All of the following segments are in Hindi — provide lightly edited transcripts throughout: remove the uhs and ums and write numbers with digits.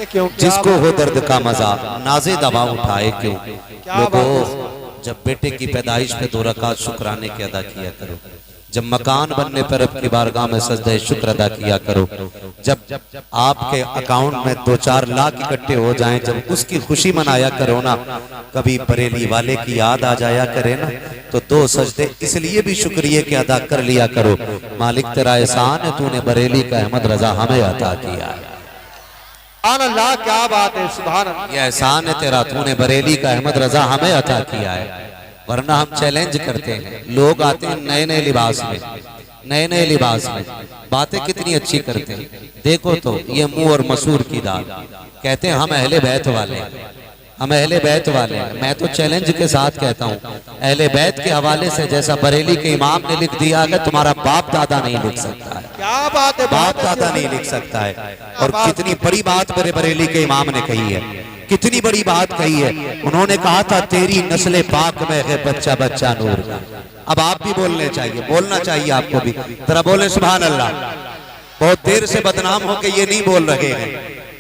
क्यों? जिसको हो दर्द का मजा नाजे दबा उठाए क्यों। लोगों, जब बेटे की पैदाइश पे 2 रकात शुक्राने के अदा किया करो। जब मकान बनने पर रब की बारगाह में सजदे शुक्र अदा किया करो। जब आपके अकाउंट में 2-4 लाख इकट्ठे हो जाएं, जब उसकी खुशी मनाया करो ना। कभी बरेली वाले की याद आ जाया करे ना, तो 2 सजदे इसलिए भी शुक्रिया के अदा कर लिया करो। मालिक तेरा एहसान है, तूने बरेली का अहमद रजा हमें अता किया है। अल्लाह, क्या बात है, सुभान अल्लाह। ये एहसान है तेरा, तूने बरेली का अहमद रजा हमें अता किया है। वरना हम चैलेंज करते हैं, लोग आते हैं नए नए लिबास में, नए नए लिबास में बातें कितनी अच्छी करते हैं। देखो तो ये मुंह और मसूर की दाल, कहते हैं हम अहले बैत वाले हैं, हम अहले बैत वाले हैं। मैं तो चैलेंज के साथ कहता हूँ, अहले बैत के हवाले से जैसा बरेली के इमाम ने लिख दिया है, तुम्हारा बाप दादा नहीं लिख सकता है। क्या बात है, बाप दादा नहीं लिख सकता है। और कितनी बड़ी बात मेरे बरेली के इमाम ने कही है, कितनी बड़ी बात कही है। उन्होंने कहा था तेरी नस्ले पाक में है बच्चा बच्चा नूर का। अब आप भी बोलने चाहिए, बोलना चाहिए आपको भी, जरा बोले सुभान अल्लाह। बहुत देर से बदनाम होके ये नहीं बोल रहे हैं,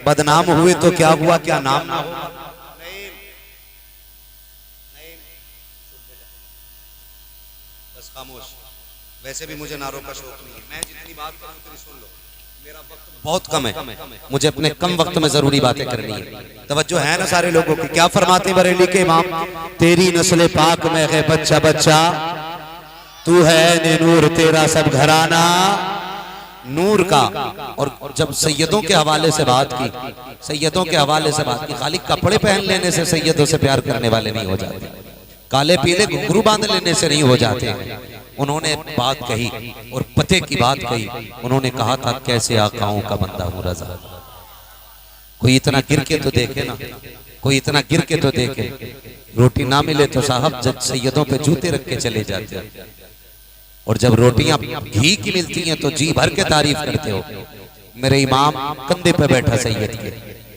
बदनाम हुए तो क्या हुआ, क्या नाम ना हुआ। बस खामोश, वैसे भी मुझे नारों का शौक नहीं है, मैं जितनी बात करूं उतनी सुन लो, मेरा वक्त बहुत कम है, मुझे अपने कम वक्त में जरूरी बातें करनी है। तवज्जो है ना सारे लोगों की। क्या फरमाते बरेली के इमाम, तेरी नस्ल पाक में है बच्चा बच्चा, तू है नूर तेरा सब घराना नूर का। और जब सैयदों के हवाले से बात की, सैयदों के हवाले से बात की, खाली कपड़े पहन लेने से सैयदों से प्यार करने वाले नहीं हो जाते, काले पीले घुंघरू बांध लेने से नहीं हो जाते। उन्होंने बात कही और पते की बात कही। उन्होंने कहा था कैसे आकाओं का बंदा हूं रजा। कोई इतना गिर के तो देखे ना, कोई इतना गिर के तो देखे। रोटी ना मिले तो साहब जब सैयदों पे जूते रख के चले जाते हैं, और जब रोटियां घी की मिलती हैं तो जी भर के तारीफ करते हो। मेरे इमाम कंधे पे बैठा सैयद के,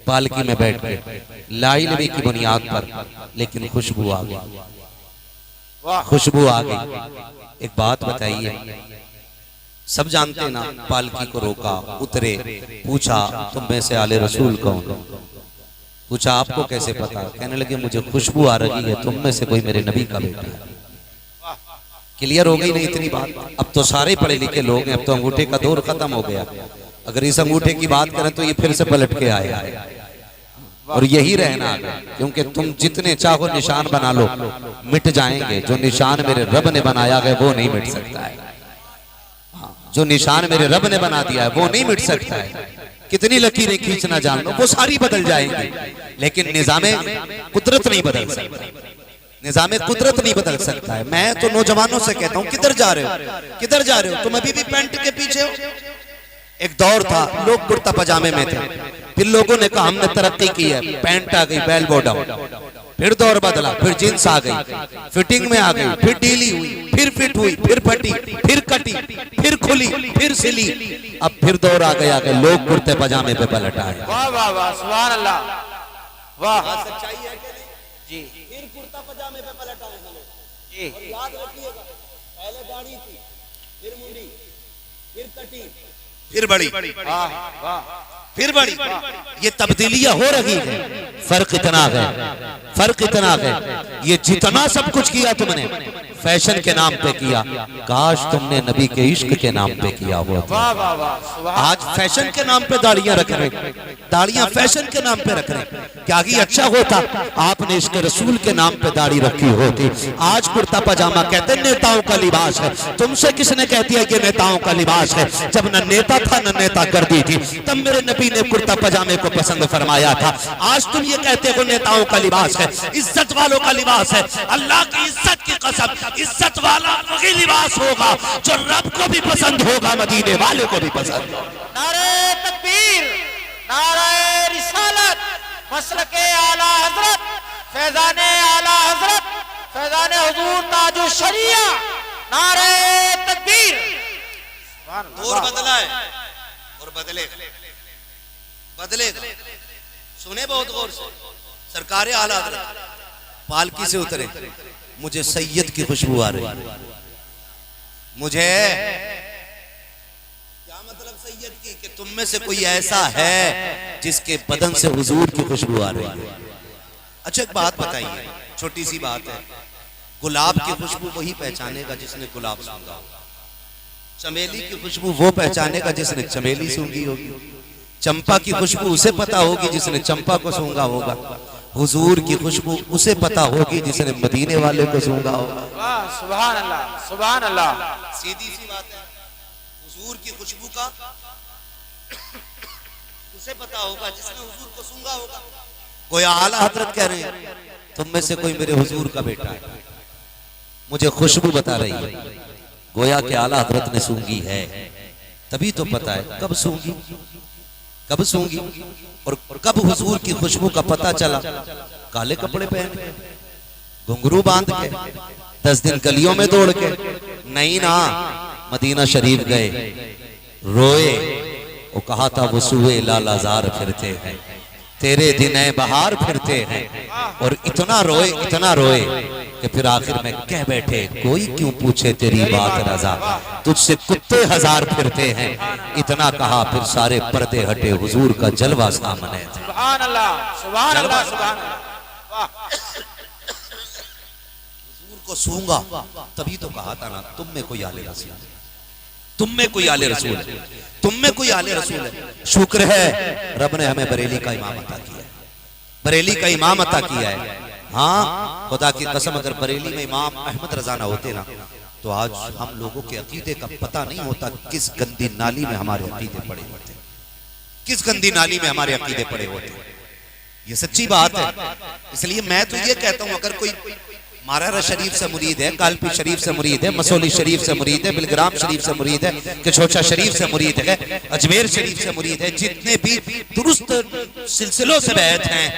पालकी में बैठ के, लाई नबी की बुनियाद पर, लेकिन खुशबू आ गई, खुशबू आ गई। एक बात बताइए, सब जानते ना, पालकी को रोका, उतरे, पूछा तुम में से आले रसूल कौन। पूछा आपको कैसे पता। कहने लगे मुझे खुशबू आ रही है, तुम में से कोई मेरे नबी का बेटा है। क्लियर हो गई नहीं इतनी बात। अब तो सारे पढ़े लिखे लोग हैं, अब तो अंगूठे का दौर खत्म हो गया। अगर इस अंगूठे की बात करें तो ये फिर से पलट के आया है, और यही रहना है। क्योंकि तुम जितने चाहो निशान बना लो, मिट जाएंगे। जो निशान मेरे रब ने बनाया है वो नहीं मिट सकता है। जो निशान मेरे रब ने बना दिया है वो नहीं मिट सकता है। कितनी लकीरें खींचना जान लो, वो सारी बदल जाएंगी, लेकिन निजामे कुदरत नहीं बदल सकता। निजामे कुदरत नहीं बदल सकता है। मैं तो नौजवानों से कहता हूँ, किधर जा रहे हो, किधर जा रहे हो, तुम अभी भी पैंट के पीछे हो। एक दौर था लोग कुर्ता पजामे में थे, फिर लोगों ने कहा हमने तरक्की की है, पैंट आ गई, बेल बॉटम। फिर दौर बदला, फिर जींस आ गई, फिटिंग में आ गई, फिर ढीली हुई, फिर फिट हुई, फिर फटी, फिर कटी, फिर खुली, फिर सिली। अब फिर दौर आ गया कि लोग कुर्ते पजामे पे पलट आए। वाह वाह वाह, सुभान अल्लाह, वाह। सच्चाई है कि नहीं जी फिर कुर्ता पजामे पे पलट आए हैं लोग। जी, और याद रखिएगा, पहले दाढ़ी थी, फिर मुंडी, फिर कटी, फिर बड़ी, वाह वाह, फिर बड़ी। ये तब्दीलियां हो रही है। फर्क इतना है, फर्क इतना है, ये जितना सब कुछ किया तुमने फैशन के नाम पे किया, काश तुमने नबी के इश्क के नाम पे किया हो। वाह वाह वाह। आज फैशन के नाम पे दाढ़ियां रख रहे, दाढ़ियां फैशन के नाम पे रख रहे। क्या ही अच्छा होता आपने इश्क रसूल के नाम पे दाढ़ी रखी होती। आज कुर्ता पजामा कहते नेताओं का लिबास है। तुमसे किसने कह दिया कि नेताओं का लिबास है? जब न नेता था न नेता गर्दी थी, तब मेरे नबी ने कुर्ता पजामे को पसंद फरमाया था। आज तुम ये कहते हो नेताओं का लिबास है, इज्जत वालों का लिबास है। अल्लाह की इज्जत की कसम, इज्जत वाला वही लिबास होगा जो रब को भी पसंद होगा, मदीने वाले को भी पसंद होगा। नारे तकबीर, नारे रिसालत, मसलके आला हजरत, फैजाने आला हजरत, फैजाने हुजूर ताजु शरिया, नारे तकबीर। दौर बदला है और बदलेगा, बदलेगा। सुने बहुत गौर से, सरकारे आला हजरत पालकी से उतरे, मुझे सैयद की खुशबू आ रही है। मुझे क्या मतलब सैयद की, कि तुम में से कोई ऐसा है जिसके बदन से हुजूर की खुशबू आ रही है। अच्छा एक बात बताइए, छोटी सी बात है, गुलाब की खुशबू वही पहचानेगा जिसने गुलाब सूंघा होगा, चमेली की खुशबू वो पहचानेगा जिसने चमेली सूंघी होगी, चंपा की खुशबू उसे पता होगी जिसने चंपा को सूंघा होगा, हुजूर की खुशबू उसे पता होगी जिसने मदीने वाले को सूंघा होगा। वाह सुभान अल्लाह सुभान अल्लाह। सीधी सी बात है, हुजूर की खुशबू का उसे पता होगा जिसने हुजूर को सूंघा होगा। कोई आला हजरत कह रहे हैं तुम में से कोई मेरे हुजूर का बेटा है, मुझे खुशबू बता रही है, गोया के आला हजरत ने सूंघी है, तभी तो पता है कब सूंघी, कब सूंघी और कब हुजूर की खुशबू का पता चला। काले कपड़े पहन के, घुंघरू बांध के, 10 दिन गलियों में दौड़ के नहीं ना, मदीना शरीफ गए, रोए, वो कहा था वसूए लालाजार फिरते हैं, तेरे दिन बहार फिरते हैं, और इतना रोए कि फिर आखिर में कह बैठे कोई क्यों पूछे तेरी बात रजा, तुझसे कुत्ते हजार फिरते हैं, इतना कहा फिर सारे पर्दे हटे, हुजूर का जलवा सामने था। सुभान अल्लाह सुभान अल्लाह सुभान अल्लाह। हुजूर को सूंगा तभी तो कहा था ना तुम में कोई आले रसूल है, तुम में कोई आले रसूल है, तुम में कोई आले रसूल है। शुक्र है रब ने हमें बरेली का इमाम अता किया है, बरेली का इमाम अता किया है। हाँ खुदा की कसम अगर बरेली में इमाम अहमद रजा ना होते ना तो आज हम लोगों के अकीदे का पता नहीं होता किस गंदी नाली में हमारे अकीदे पड़े होते, किस गंदी नाली में हमारे अकीदे पड़े होते। ये सच्ची बात है। इसलिए मैं तो ये कहता हूं अगर कोई मारारा शरीफ से मुरीद है, कालपी शरीफ से मुरीद है, मसोली शरीफ से मुरीद है, बिलग्राम शरीफ से मुरीद है, किछोचा शरीफ से मुरीद है, अजमेर शरीफ से मुरीद है, जितने भी दुरुस्त सिलसिलों से बैत हैं,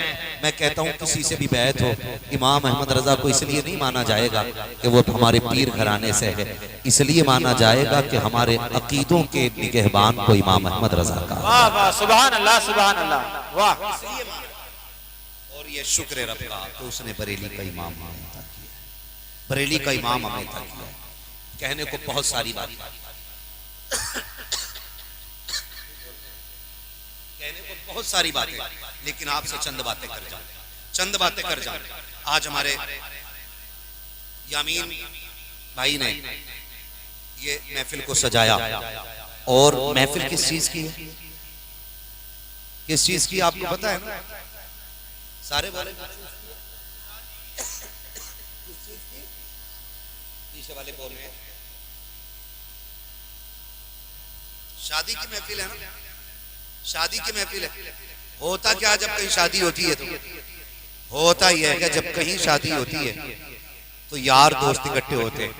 मैं कहता हूँ किसी से भी बैत हो, इमाम अहमद रजा को इसलिए नहीं माना जाएगा कि वो हमारे पीर घराने से है, इसलिए माना जाएगा कि हमारे अकीदों के निगहबान को इमाम अहमद रजा का। वाह वाह सुभान अल्लाह सुभान अल्लाह वाह। और ये शुक्र रब का तो उसने बरेली का इमाम हमें अता किया, बरेली का इमाम हमें अता किया। कहने को बहुत सारी बात, कहने को बहुत सारी बातें, लेकिन आपसे चंद बातें कर जाऊं, चंद बातें कर जाऊं। आज हमारे यामीन भाई ने ये महफिल को सजाया, और महफिल किस चीज की है, किस चीज की आपको पता है ना? सारे बोले पीछे वाले बोल रहे हैं शादी की महफिल है ना, शादी की महफिल है। होता क्या जब कहीं शादी होती है, तो होता ही है कि जब कहीं शादी होती है तो यार दोस्त इकट्ठे होते हैं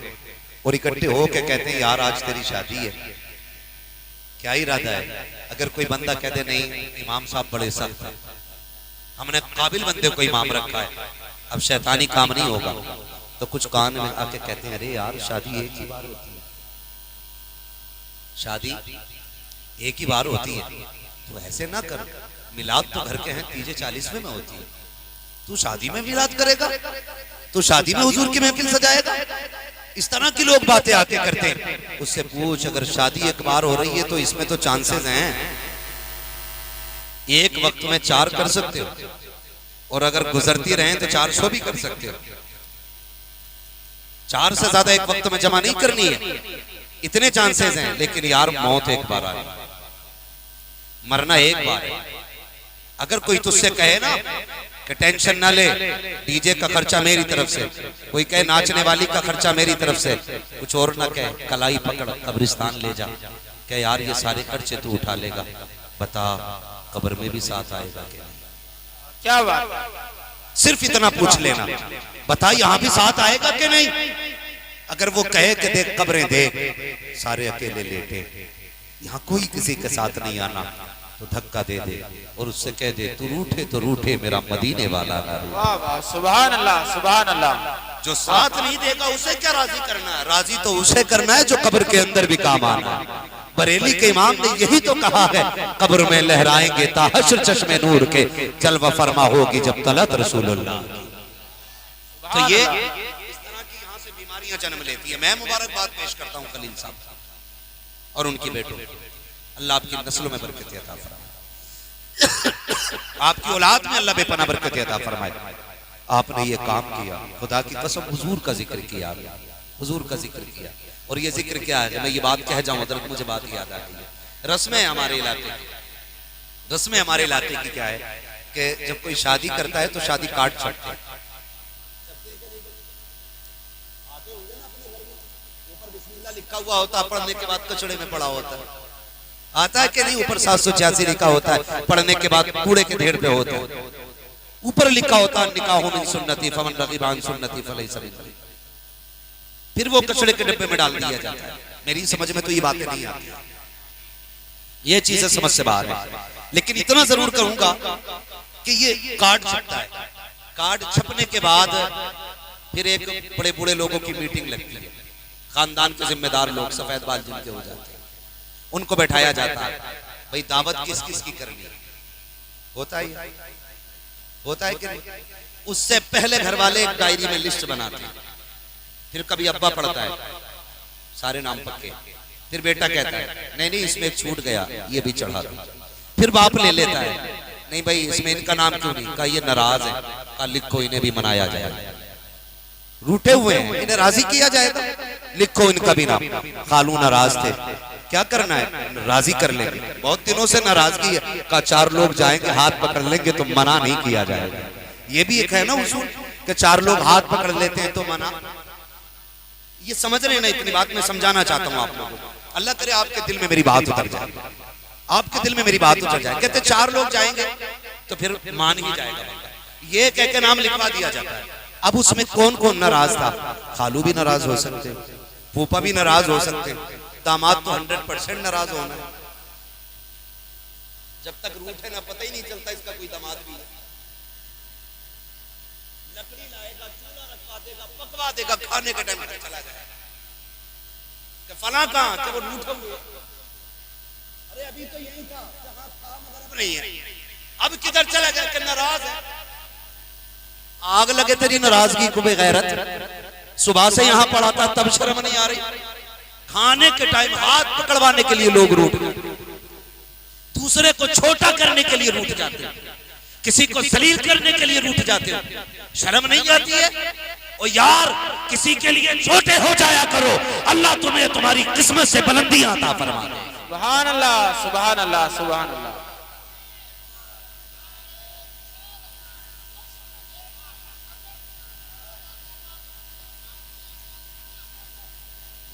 और इकट्ठे होके कहते हैं यार आज तेरी शादी है, क्या इरादा है? अगर कोई बंदा कहते नहीं इमाम साहब बड़े सख्त हैं, हमने काबिल बंदे को इमाम रखा है, अब शैतानी काम नहीं होगा, तो कुछ कान में आके कहते हैं अरे यार शादी एक ही बार होती है, शादी एक ही बार होती है, तो ऐसे ना कर, मिलाद तो घर के हैं 30-40 में होती है, तू शादी में मिलाद करेगा, तो शादी में हुजूर की महफिल सजाएगा। इस तरह की लोग बातें आके करते हैं। उससे पूछ अगर शादी एक बार हो रही है तो इसमें तो चांसेस हैं, एक वक्त में 4 कर सकते हो, और अगर गुजरती रहें तो 400 भी कर सकते हो। 4 से ज्यादा एक वक्त में जमा नहीं करनी है, इतने चांसेस हैं। लेकिन यार मौत एक बार आए, मरना एक बार है। अगर कोई तुझसे कहे ना कि टेंशन ना ले, डीजे का खर्चा मेरी तरफ से, कोई कहे नाचने वाली का खर्चा मेरी तरफ से, कुछ और ना कहे, कलाई पकड़ कब्रिस्तान ले जा, कहे यार ये सारे खर्चे तू उठा लेगा, बता कब्र में भी साथ आएगा क्या? क्या बात, सिर्फ इतना पूछ लेना, बता यहाँ भी साथ आएगा कि नहीं? अगर वो कहे कि देख कब्रें देख सारे अकेले लेटे, यहाँ कोई किसी के साथ नहीं आना, तो धक्का दे दे और उससे कह दे तू रूठे तो रूठे मेरा मदीने वाला ना रूठे। वाह वाह सुभान अल्लाह सुभान अल्लाह। जो साथ नहीं देगा उसे क्या राजी करना है? राजी तो उसे करना है जो कब्र के अंदर भी काम आना। बरेली के इमाम ने यही तो कहा है, कब्र में लहराएंगे ताहशर चश्मे नूर के, जलवा फरमा होगी जब तलत रसूलुल्लाह। तो ये इस तरह की यहाँ से बीमारियां जन्म लेती है। मैं मुबारकबाद पेश करता हूँ खलील साहब और उनकी बेटों, अल्लाह आपकी नस्लों में बरकत अता फरमाए। आपकी औलाद में अल्लाह बेपना बरकत अता फरमाए। आपने ये काम किया, खुदा की कसम हुजूर का जिक्र किया, हुजूर का जिक्र किया। और ये जिक्र क्या है, मैं ये बात कह जाऊं हजरत, मुझे बात याद आ गई है। रस्में हमारे इलाके की, रस्में हमारे इलाके की क्या है कि जब कोई शादी करता है तो शादी कार्ड छपते हैं। लिखा हुआ होता है, पढ़ने के बाद कचड़े में पड़ा होता है, आता है कि नहीं? ऊपर 786 लिखा होता है, पढ़ने के बाद कूड़े के ढेर पे होता है। ऊपर लिखा होता है निकाह मिन सुन्नती फमन रगीब अन सुन्नती फलैसा मिन्नी। फिर वो कचड़े के डब्बे में डाल दिया जाता है। मेरी समझ में तो ये बातें नहीं आती, ये चीजें समझ से बाहर है। लेकिन इतना जरूर कहूंगा कि ये कार्ड छपता है, कार्ड छपने के बाद फिर एक बड़े बूढ़े लोगों की मीटिंग लगती है, खानदान के जिम्मेदार लोग सफेद बाल जिनके हो जाते हैं, उनको बैठाया जाता है, भाई दावत किस किस की करनी है। होता है कि नहीं? उससे पहले घर वाले एक डायरी में लिस्ट बनाते हैं, फिर कभी अब्बा पढ़ता है सारे नाम पक्के, फिर बेटा कहता है नहीं नहीं इसमें एक छूट गया, ये भी चढ़ा दो। फिर बाप ले लेता है, नहीं भाई इसमें इनका नाम क्यों नहीं, कहा ये नाराज है, कहा लिखो इन्हें भी मनाया जाएगा। रूठे हुए हैं, इन्हें राजी किया जाएगा, लिखो इनका भी नाम। खालू नाराज थे, क्या करना है, राजी कर लेंगे। बहुत दिनों से नाराजगी है, कहा 4 लोग जाएंगे हाथ पकड़ लेंगे तो मना नहीं किया जाएगा। ये भी एक है ना उसूल कि 4 लोग हाथ पकड़ लेते हैं तो मना। ये समझ रहे हैं ना, इतनी बात मैं समझाना चाहता हूँ आप लोगों को। अल्लाह करे आपके दिल में मेरी बात उतर जाए, आपके दिल में मेरी बात उतर जाए। कहते 4 लोग जाएंगे तो फिर मान ही जाएगा, ये कह के नाम लिखवा दिया जाता है। अब उसमें कौन कौन नाराज था? खालू भी नाराज हो सकते, फूफा भी नाराज हो सकते, दामाद तो 100% नाराज होना है। जब तक रूठे ना पता ही नहीं चलता इसका कोई दामाद भी है। लकड़ी लाएगा, चूल्हा रखवा देगा, पकवा देगा, खाने के टाइम पर चला जाएगा कि फला कहां, कि वो रूठे हुए, अरे अभी तो यही था जहां था मगर अब नहीं है, अब किधर चला गया कि नाराज है। आग लगे तेरी नाराजगी को बेगैरत, सुबह से यहां पड़ा था तब शर्म नहीं आ रही। खाने के टाइम हाथ पकड़वाने के लिए लोग रूठ, दूसरे को छोटा करने के लिए रूठ जाते हैं, किसी को जलील करने के लिए रूठ जाते हो, शर्म नहीं आती है? ओ यार किसी के लिए छोटे हो जाया करो, अल्लाह तुम्हें तुम्हारी किस्मत से बुलंदियां अता फरमा दे। सुभान अल्लाह, सुभान अल्लाह, सुभान अल्लाह।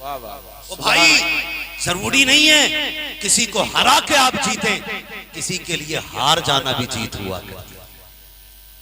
वाह वाह वाह। ओ भाई जरूरी नहीं है किसी को हरा के आप जीते, किसी के लिए हार जाना भी जीत हुआ करती है,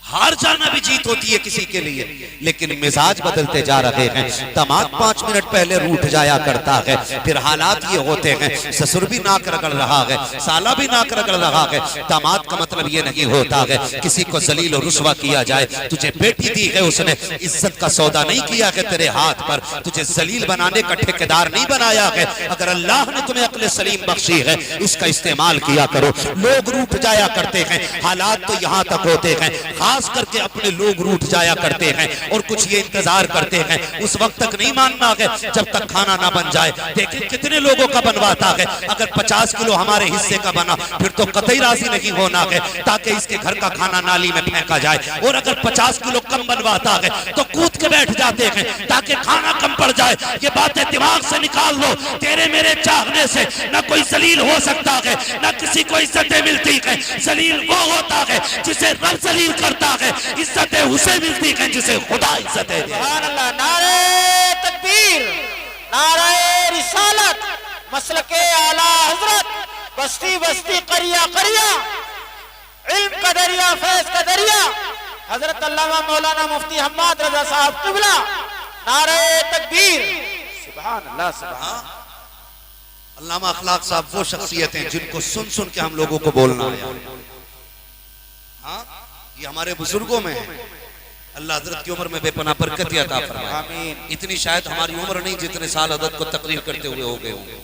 हार जाना भी जीत होती है किसी के लिए। लेकिन मिजाज बदलते जा रहे हैं, दामाद 5 मिनट पहले रूठ जाया करता है, फिर हालात ये होते हैं, ससुर भी नाक रगड़ रहा है, साला भी नाक रगड़ रहा है। दामाद का मतलब ये नहीं होता है किसी को जलील और रुस्वा किया जाए। तुझे बेटी दी है उसने, इज्जत का सौदा नहीं किया है तेरे हाथ पर, तुझे जलील बनाने का ठेकेदार नहीं बनाया है। अगर अल्लाह ने तुम्हें अक्ल सलीम बख्शी है, इसका इस्तेमाल किया करो। लोग रूठ जाया करते हैं, हालात तो यहाँ तक होते हैं, खास करके अपने लोग रूठ जाया करते हैं और कुछ ये इंतजार करते हैं उस वक्त तक नहीं मानना है जब तक खाना ना बन जाए। देखिए कितने लोगों का बनवाता है, अगर 50 किलो हमारे हिस्से का बना फिर तो कतई राजी नहीं होना है ताकि इसके घर का खाना नाली में फेंका जाए, और अगर 50 किलो कम बनवाता है तो कूद के बैठ जाते हैं ताकि खाना कम पड़ जाए। ये बातें दिमाग से निकाल लो, तेरे मेरे चाहने से न कोई जलील हो सकता है, न किसी को इज्जतें मिलती है। जलील वो होता है जिसे रब जलील करता है, इज्जतें उसे मिलती हैं जिसे खुदा इज्जतें दे। सुभान अल्लाह। नारे तकबीर, नारे रिसालत, मसलके आला हजरत, बस्ती बस्ती करिया करिया, इल्म का दरिया, फैज का दरिया, हजरत अल्लामा मौलाना मुफ्ती हम्माद रजा साहब किबला। नारे तकबीर, सुभान अल्लाह, सुभान। अल्लामा अखलाक साहब वो शख्सियत हैं जिनको सुन सुन के हम लोगों को बोलना है। हाँ, ये हमारे बुजुर्गों में है। अल्लाह हजरत की उम्र में बेपनाह बरकत अता फरमाए, आमीन। इतनी शायद हमारी उम्र नहीं जितने साल हजरत को तकरीर करते हुए हो गए होंगे।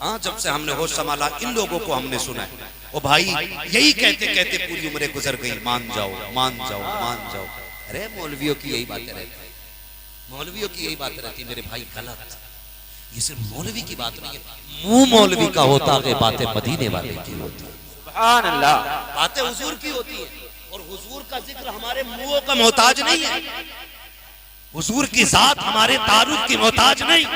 हाँ, जब से हमने होश संभाला इन लोगों को हमने सुना है। ओ भाई यही कहते कहते पूरी उम्र गुजर गई, मान जाओ मान जाओ मान जाओ। अरे मौलवियों की यही बातें रहती, मौलवियों की यही बातें रहती। मेरे भाई गलत, ये सिर्फ मौलवी की बात नहीं है, मुंह मौलवी का होता है, बातें मदीने वाले की होती है। सुभान अल्लाह। बातें हुजूर की होती है और हुजूर का जिक्र हमारे मुंहों का मोहताज नहीं है, हुजूर की जात हमारे तारुफ की मोहताज नहीं।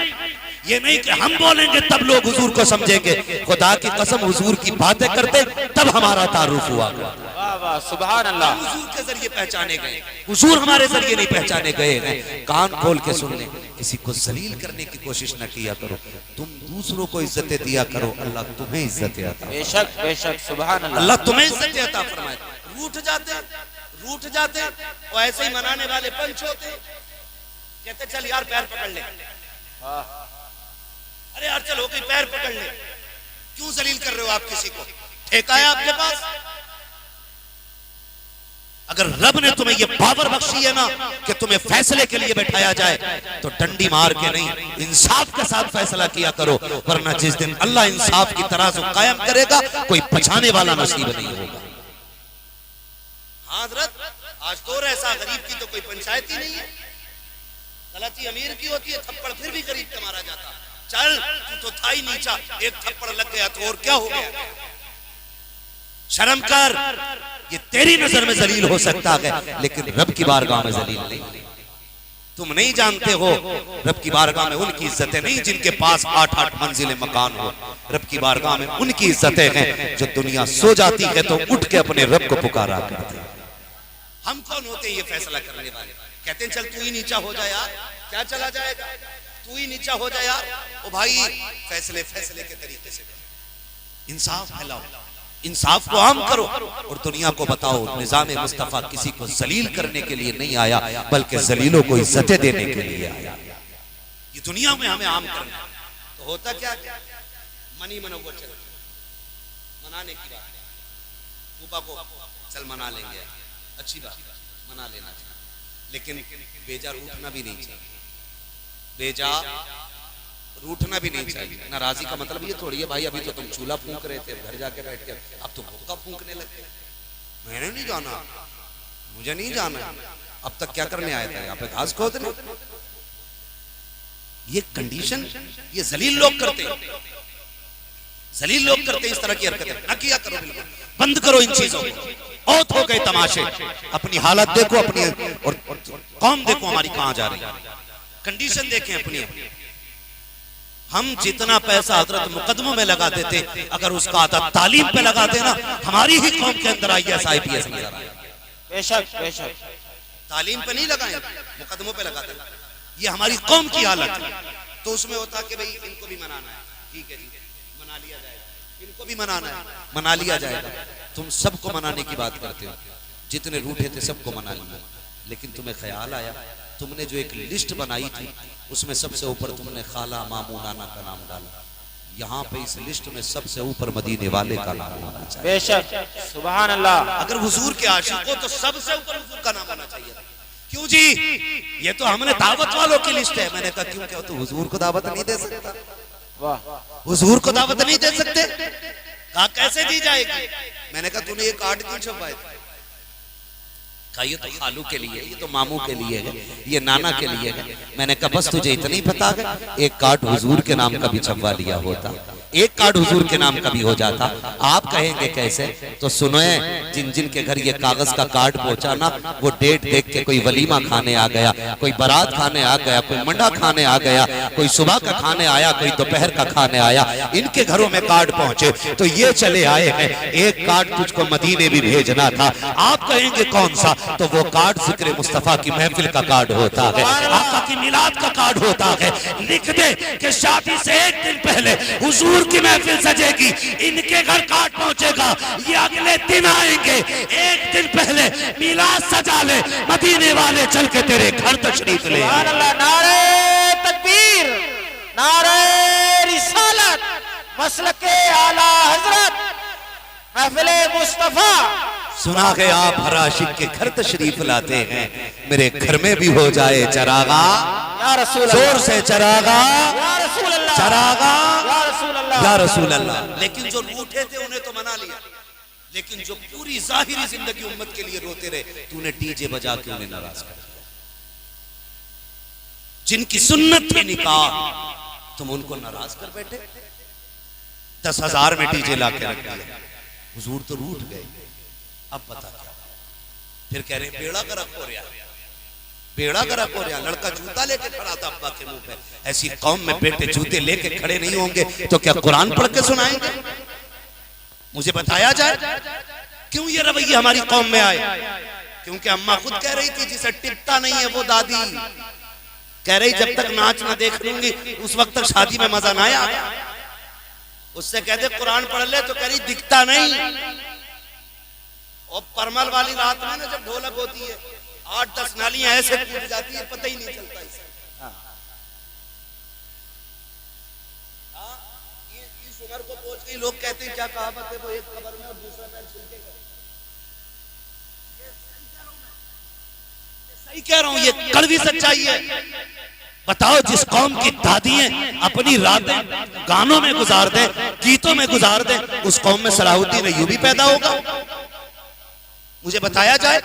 ये नहीं कि हम बोलेंगे तब लोग हुजूर को समझेंगे, खुदा की कसम हुजूर की बातें करते तब हमारा तारुफ हुआ। वाह वाह सुभान अल्लाह। हुजूर के जरिए पहचाने गए, हुजूर हमारे जरिए नहीं पहचाने गए हैं। कान खोल के सुन ले, किसी को जलील करने की कोशिश न किया करो, तुम दूसरों को इज्जतें दिया करो, अल्लाह तुम्हें इज्जतें अता। बेशक बेशक सुभान अल्लाह। अल्लाह तुम्हें इज्जतें अता फरमाए। रूठ जाते और ऐसे ही मनाने वाले पंच होते, कहते चल यार पैर पकड़ ले, अरे यार चल हो गई पैर पकड़ ले, क्यों जलील कर रहे हो आप किसी को, ठेका है आपके पास? अगर रब ने तुम्हें ये पावर बख्शी है ना कि तुम्हें फैसले के लिए बैठाया जाए, तो डंडी मार के नहीं, इंसाफ के साथ फैसला किया करो, वरना जिस दिन अल्लाह इंसाफ की तराजू कायम करेगा कोई बचाने वाला नसीब नहीं होगा। हाँ हजरत, आज तो ऐसा गरीब की तो कोई पंचायत ही नहीं है, गलती अमीर की होती है, थप्पड़ फिर भी गरीब का मारा जाता। चल तू तो था ही नीचा, एक थप्पड़ लग गया तो और क्या हो गया? शर्म कर, ये तेरी नजर में जलील हो सकता है लेकिन रब की बारगाह में जलील नहीं। तुम नहीं जानते हो रब की बारगाह में उनकी इज्जतें नहीं जिनके पास 8-8 मंजिलें मकान हो, रब की बारगाह में उनकी इज्जतें हैं जो दुनिया सो जाती है तो उठ के अपने रब को पुकारा करते हैं। हम कौन होते हैं ये फैसला करने वाले? कहते हैं चल तू ही नीचा हो जाए यार, क्या चला जाएगा, तू ही नीचा हो जाए यार। ओ भाई फैसले के तरीके से इंसाफ फैलाओ, इंसाफ को आम करो और दुनिया को बताओ निजाम मुस्तफा किसी को जलील करने के लिए नहीं आया बल्कि जलीलों को इज्जतें देने के लिए आया। ये दुनिया में हमें आम करना है। तो होता क्या, मनी मनोवर चल मनाने की बात, फूफा को चल मना लेंगे, अच्छी बात मना लेना चाहिए, लेकिन बेजा रूठना भी नहीं चाहिए, बेजा रूठना भी नहीं चाहिए। नाराजी का मतलब ये थोड़ी है भाई अभी तो तुम चूल्हा फूंक रहे थे, घर जाके बैठ के अब तुम हुक्का फूंकने लगे। मैंने नहीं जाना, मुझे नहीं जाना, अब तक क्या करने आए थे यहाँ पे, घास खोदने? ये कंडीशन ये जलील लोग करते, जलील लोग करते इस तरह की हरकतें ना किया करो, बिल्कुल बंद करो इन चीजों को। बहुत हो गए तमाशे, अपनी हालत देखो, अपनी और कौम देखो हमारी कहां जा रही है, कंडीशन देखें अपनी। हम जितना पैसा हजरत मुकदमों में लगाते थे अगर उसका आधा तालीम पे लगाते ना, हमारी ही कौम के अंदर IAS IPS नजर आए। बेशक बेशक, तालीम पे नहीं लगाए, मुकदमों पे लगाते। ये हमारी कौम की हालत है। तो उसमें होता कि भाई इनको भी मनाना है, ठीक है जी मना लिया जाएगा, इनको भी मनाना है, मना लिया जाएगा। तुम सबको मनाने की बात करते हो, जितने रूठे थे सबको मना लिया, लेकिन तुम्हें ख्याल आया तुमने जो एक लिस्ट बनाई थी उसमें सबसे ऊपर तुमने खाला मामू नाना का नाम डाला। यहाँ पे इस लिस्ट में सबसे ऊपर मदीने वाले का नाम होना चाहिए। बेशक सुभान अल्लाह। अगर हुजूर के आशिक हो तो सबसे ऊपर हुजूर का नाम होना चाहिए। क्यों जी, ये तो हमने दावत वालों की लिस्ट है। मैंने कहा क्यों, क्या तो हुजूर को दावत नहीं दे सकता? वाह, हुजूर को दावत नहीं दे सकते? कहा कैसे दी जाएगी? मैंने कहा तूने ये कार्ड क्यों छपवाए थे? कहा ये तो खालू के लिए, ये तो मामू के लिए है, ये नाना के लिए है। मैंने कहा बस तुझे इतनी पता है, एक कार्ड हुजूर के नाम का भी छपवा लिया होता, एक कार्ड हुजूर के नाम का भी हो जाता। आप कहेंगे कैसे? तो सुनो, जिन जिन के घर ये कागज का कार्ड पहुंचा ना, वो डेट देख के कोई वलीमा खाने आ गया, कोई बारात खाने आ गया, कोई मंडा खाने आ गया, कोई सुबह का खाने आया, कोई दोपहर का खाने आया। इनके घरों में कार्ड पहुंचे तो ये चले आए हैं, एक कार्ड तुझको मदीने भी भेजना था। आप कहेंगे कौन सा? तो वो कार्ड जिक्र मुस्तफा की महफिल का कार्ड होता है, आका की मिलाद का कार्ड होता है। लिख दे कि शादी से एक दिन पहले हुजूर की महफिल सजेगी, इनके घर कार्ड पहुंचेगा, ये अगले दिन आएंगे, एक दिन पहले मिलाद सजा ले, मदीने वाले चल के तेरे घर तशरीफ ले। सुभान अल्लाह। नारे तकबीर, नारे रिसालत, मसलके आला हजरत, महफिले मुस्तफा। सुना है आप हर आशिक के घर तशरीफ लाते हैं, मेरे घर में भी हो जाए चरागा, या रसूल अल्लाह, जोर से चरागा, या रसूल अल्लाह, चरागा, या रसूल अल्लाह, या रसूल अल्लाह। लेकिन जो रूठे थे उन्हें तो मना लिया, लेकिन जो पूरी जाहिरी जिंदगी उम्मत के लिए रोते रहे, तूने डीजे बजा के उन्हें नाराज कर दिया। जिनकी सुन्नत थी निकाह, तुम उनको नाराज कर बैठे। 10,000 में डीजे ला के रख दिया, हुजूर तो रूठ गए। अब बता क्या? फिर कह रहे बेड़ा गर्क हो रहा, बेड़ा गर्क हो रहा। लड़का जूता लेके खड़ा था अब्बा के मुंह पे। ऐसी कौम में बेटे जूते लेके खड़े नहीं होंगे तो क्या कुरान पढ़ के सुनाएंगे? मुझे बताया जाए क्यों ये रवैया हमारी कौम में आए? क्योंकि अम्मा खुद कह रही थी जिसे टिकता नहीं है वो दादी कह रही जब तक नाच ना देख लूंगी उस वक्त तक शादी में मजा ना आया। उससे कहते कुरान पढ़ ले तो कह रही दिखता नहीं। और परमल वाली रात में ना जब ढोलक होती है 8-10 नालियां ऐसे टूट जाती है पता ही नहीं चलता इसे। इस उम्र को पहुंच गई लोग कहते हैं क्या कहावत है वो एक कब्र में और दूसरा पैर छिलके गए। सही कह रहा हूं ये कड़वी सच्चाई है। बताओ जिस कौम की दादियां अपनी रातें गानों में गुजार दें गीतों में गुजार दें उस कौम में सलाहुद्दीन अय्यूबी पैदा होगा? मुझे बताया जाए।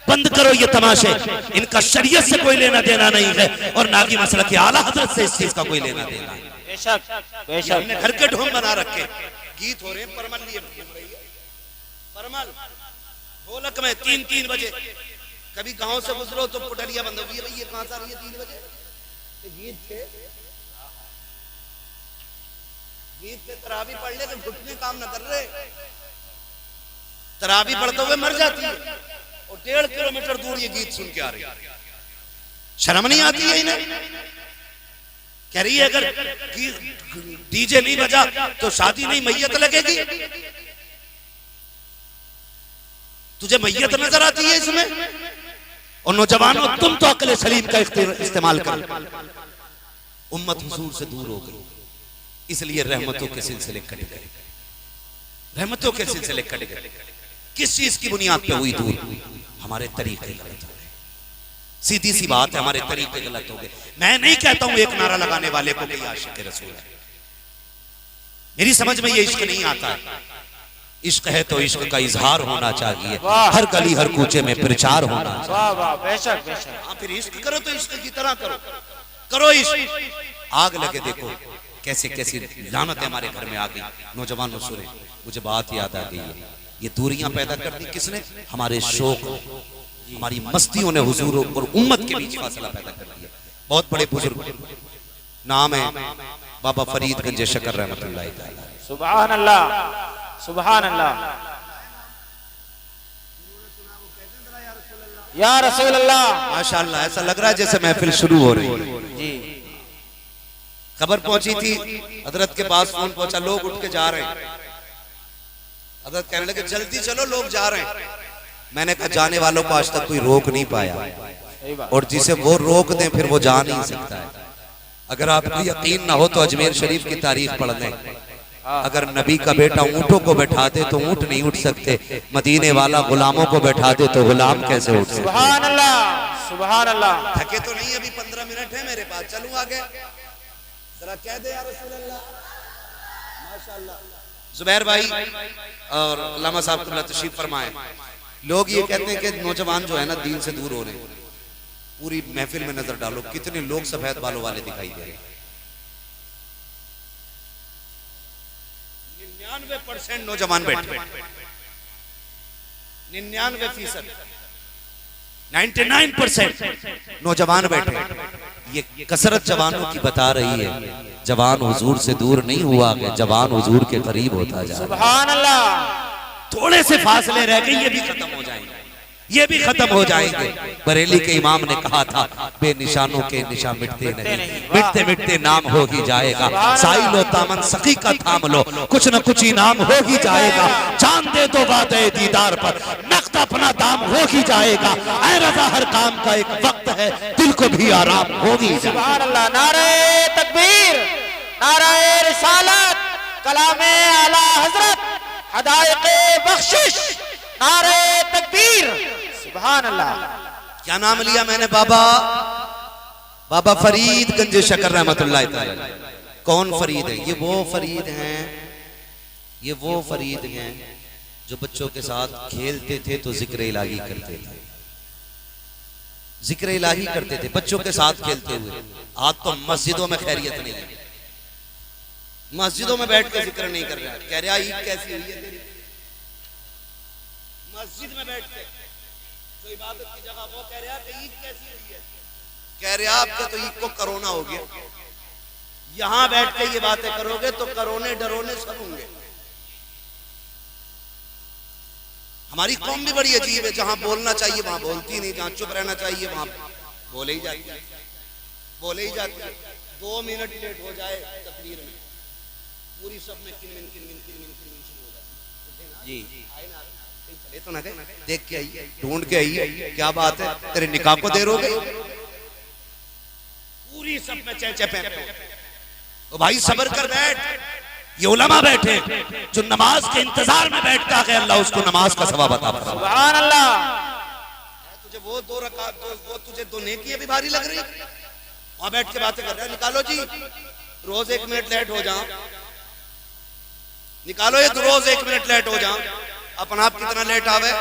बंद करो ये तमाशे, इनका शरीयत से कोई लेना देना नहीं है और ना कि मसला के आला हजरत से इस चीज का कोई लेना देना है। बेशक बेशक हमने घर के ढोंग बना रखे, गीत हो रहे हैं परमल लिए परमल ढोलक में 3-3 बजे। कभी गांव से गुजरो तो पुटलिया बंद होगी, भाई ये कहां से आ रही है 3 बजे? गीत थे, गीत पे तरावी पढ़ ले तो घुटने काम न कर रहे। तरावी पढ़ते हुए मर जाती है और 1.5 किलोमीटर दूर ये गीत सुन के आ रही है। शर्म नहीं आती है इन्हें? कह रही है अगर डीजे नहीं बजा तो शादी नहीं मैयत लगेगी। तुझे मैयत नजर आती है इसमें? और नौजवानों तुम तो अक्ल सलीम का इस्तेमाल करो। उम्मत हुजूर से दूर हो गई इसलिए रहमतों के सिलसिले कट गए, रहमतों के सिलसिले कट गए। किस चीज की बुनियाद पे हुई दूर? हमारे तरीके गलत हो गए। सीधी सी बात है, हमारे तरीके गलत हो गए। मैं नहीं कहता हूं एक नारा लगाने वाले को कि आशिक रसूल है, मेरी समझ में ये इश्क नहीं आता है। इश्क है तो इश्क का इजहार होना चाहिए, हर गली हर कूचे में प्रचार होना चाहिए। वाह वाह बेशक बेशक। हाँ फिर इश्क करो तो इश्क की तरह करो, करो इश्क। आग लगे देखो कैसे कैसी लानत हमारे घर में आ गई। नौजवानों सुने, मुझे बात याद आ गई है। ये दूरियां पैदा कर दी किसने? हमारे शौक, हमारी मस्तियों ने हुजूर और उम्मत के बीच फासला पैदा कर दिया। बहुत बड़े बुजुर्ग, नाम है बाबा फरीद गंज शकर रहमतुल्लाह तआला। सुभान अल्लाह सुभान अल्लाह। या रसूल अल्लाह। माशाअल्लाह, ऐसा लग रहा है जैसे महफिल शुरू हो रही है जी। खबर पहुंची थी हजरत के पास, फोन पहुंचा, लोग उठ के जा रहे हैं। हजरत कहने लगे जल्दी चलो लोग जा रहे हैं। मैंने कहा जाने वालों को आज तक कोई रोक नहीं पाया और जिसे वो रोक दें फिर वो जा नहीं सकता है। अगर आपको यकीन ना हो तो अजमेर शरीफ की तारीख पढ़ लें। अगर नबी का बेटा ऊंटों को बैठा दे तो ऊंट नहीं उठ सकते, मदीने वाला गुलामों को बैठा दे तो गुलाम कैसे उठ सकते? सुभान अल्लाह सुभान अल्लाह। थके तो नहीं, अभी 15 मिनट है मेरे पास, चलूं आगे? जरा कह दे या रसूल अल्लाह। माशाअल्लाह। जुबैर भाई और अल्लामा साहब को तशरीफ फरमाए। लोग ये कहते हैं कि नौजवान जो है ना दीन से दूर हो रहे हैं। पूरी महफिल में नजर डालो कितने लोग सफेद बालों वाले दिखाई दे रहे हैं। 99% नौजवान बैठे, 99%, 99% नौजवान बैठे। ये कसरत जवानों की बता रही है जवान हुजूर से दूर नहीं हुआ कि जवान हुजूर के करीब होता जा रहा है। सुभान अल्लाह। थोड़े से फासले रह गए, ये भी खत्म हो जाएंगे, ये भी खत्म हो जाएंगे। बरेली के इमाम ने कहा था बेनिशानों के निशान मिटते नहीं, मिटते मिटते नाम हो ही जाएगा। साई लो तामन सखी का थाम लो, कुछ न कुछ इनाम हो ही जाएगा। जान दे तो वादे दीदार पर नक़द अपना दाम हो ही जाएगा। ऐ रज़ा हर काम का एक वक्त है, दिल को भी आराम हो ही जाएगा। सुभान अल्लाह। नारे तकबीर, नारे रिसालत, कलामे आला हजरत, हदायक़े बख्शिश, नारे तकबीर। सुभान अल्लाह। क्या नाम लिया मैंने? बाबा बाबा फरीद गंज शकर रहमतुल्लाह तआला। कौन फरीद है? ये वो फरीद हैं, ये वो फरीद हैं जो बच्चों के साथ खेलते थे तो जिक्र इलाही करते थे, जिक्र इलाही करते थे बच्चों के साथ खेलते हुए। आज तो मस्जिदों में खैरियत नहीं है, मस्जिदों में बैठ के जिक्र नहीं कर रहा। कह रहा ईद कैसी हुई है तेरी? मस्जिद में बैठ के जो इबादत की जगह, वो कह रहा कि ईद कैसी हुई है, कह रहे आपके तो ईद को कोरोना हो गया। यहां बैठ के ये बातें करोगे तो करोने डरोने सब होंगे। हमारी कौम भी बड़ी अजीब है, जहां बोलना चाहिए वहां बोलती नहीं, जहां चुप रहना चाहिए वहां बोले ही जाती है, बोले ही जाती है। 2 मिनट लेट हो जाए तकरीर में, पूरी सब में किन मिन शुरू हो जाती है जी। चले तो ना गए, देख के आई, ढूंढ के आई, क्या बात है, तेरे निकाह को देर हो गई, पूरी सब में चेचे पे। तो भाई सब्र कर बैठ, ये उलमा बैठे जो नमाज के इंतजार में बैठता है, अल्लाह उसको नमाज का सवाब अता फरमाए। सुभान अल्लाह। तुझे वो 2 रकात, वो तुझे 2 नेकियां भी भारी लग रही, वहां बैठ के बातें कर रहा है। निकालो जी, रोज 1 मिनट लेट हो जाओ, निकालो ये रोज 1 मिनट लेट हो जाओ, अपन आप कितना लेट आवे।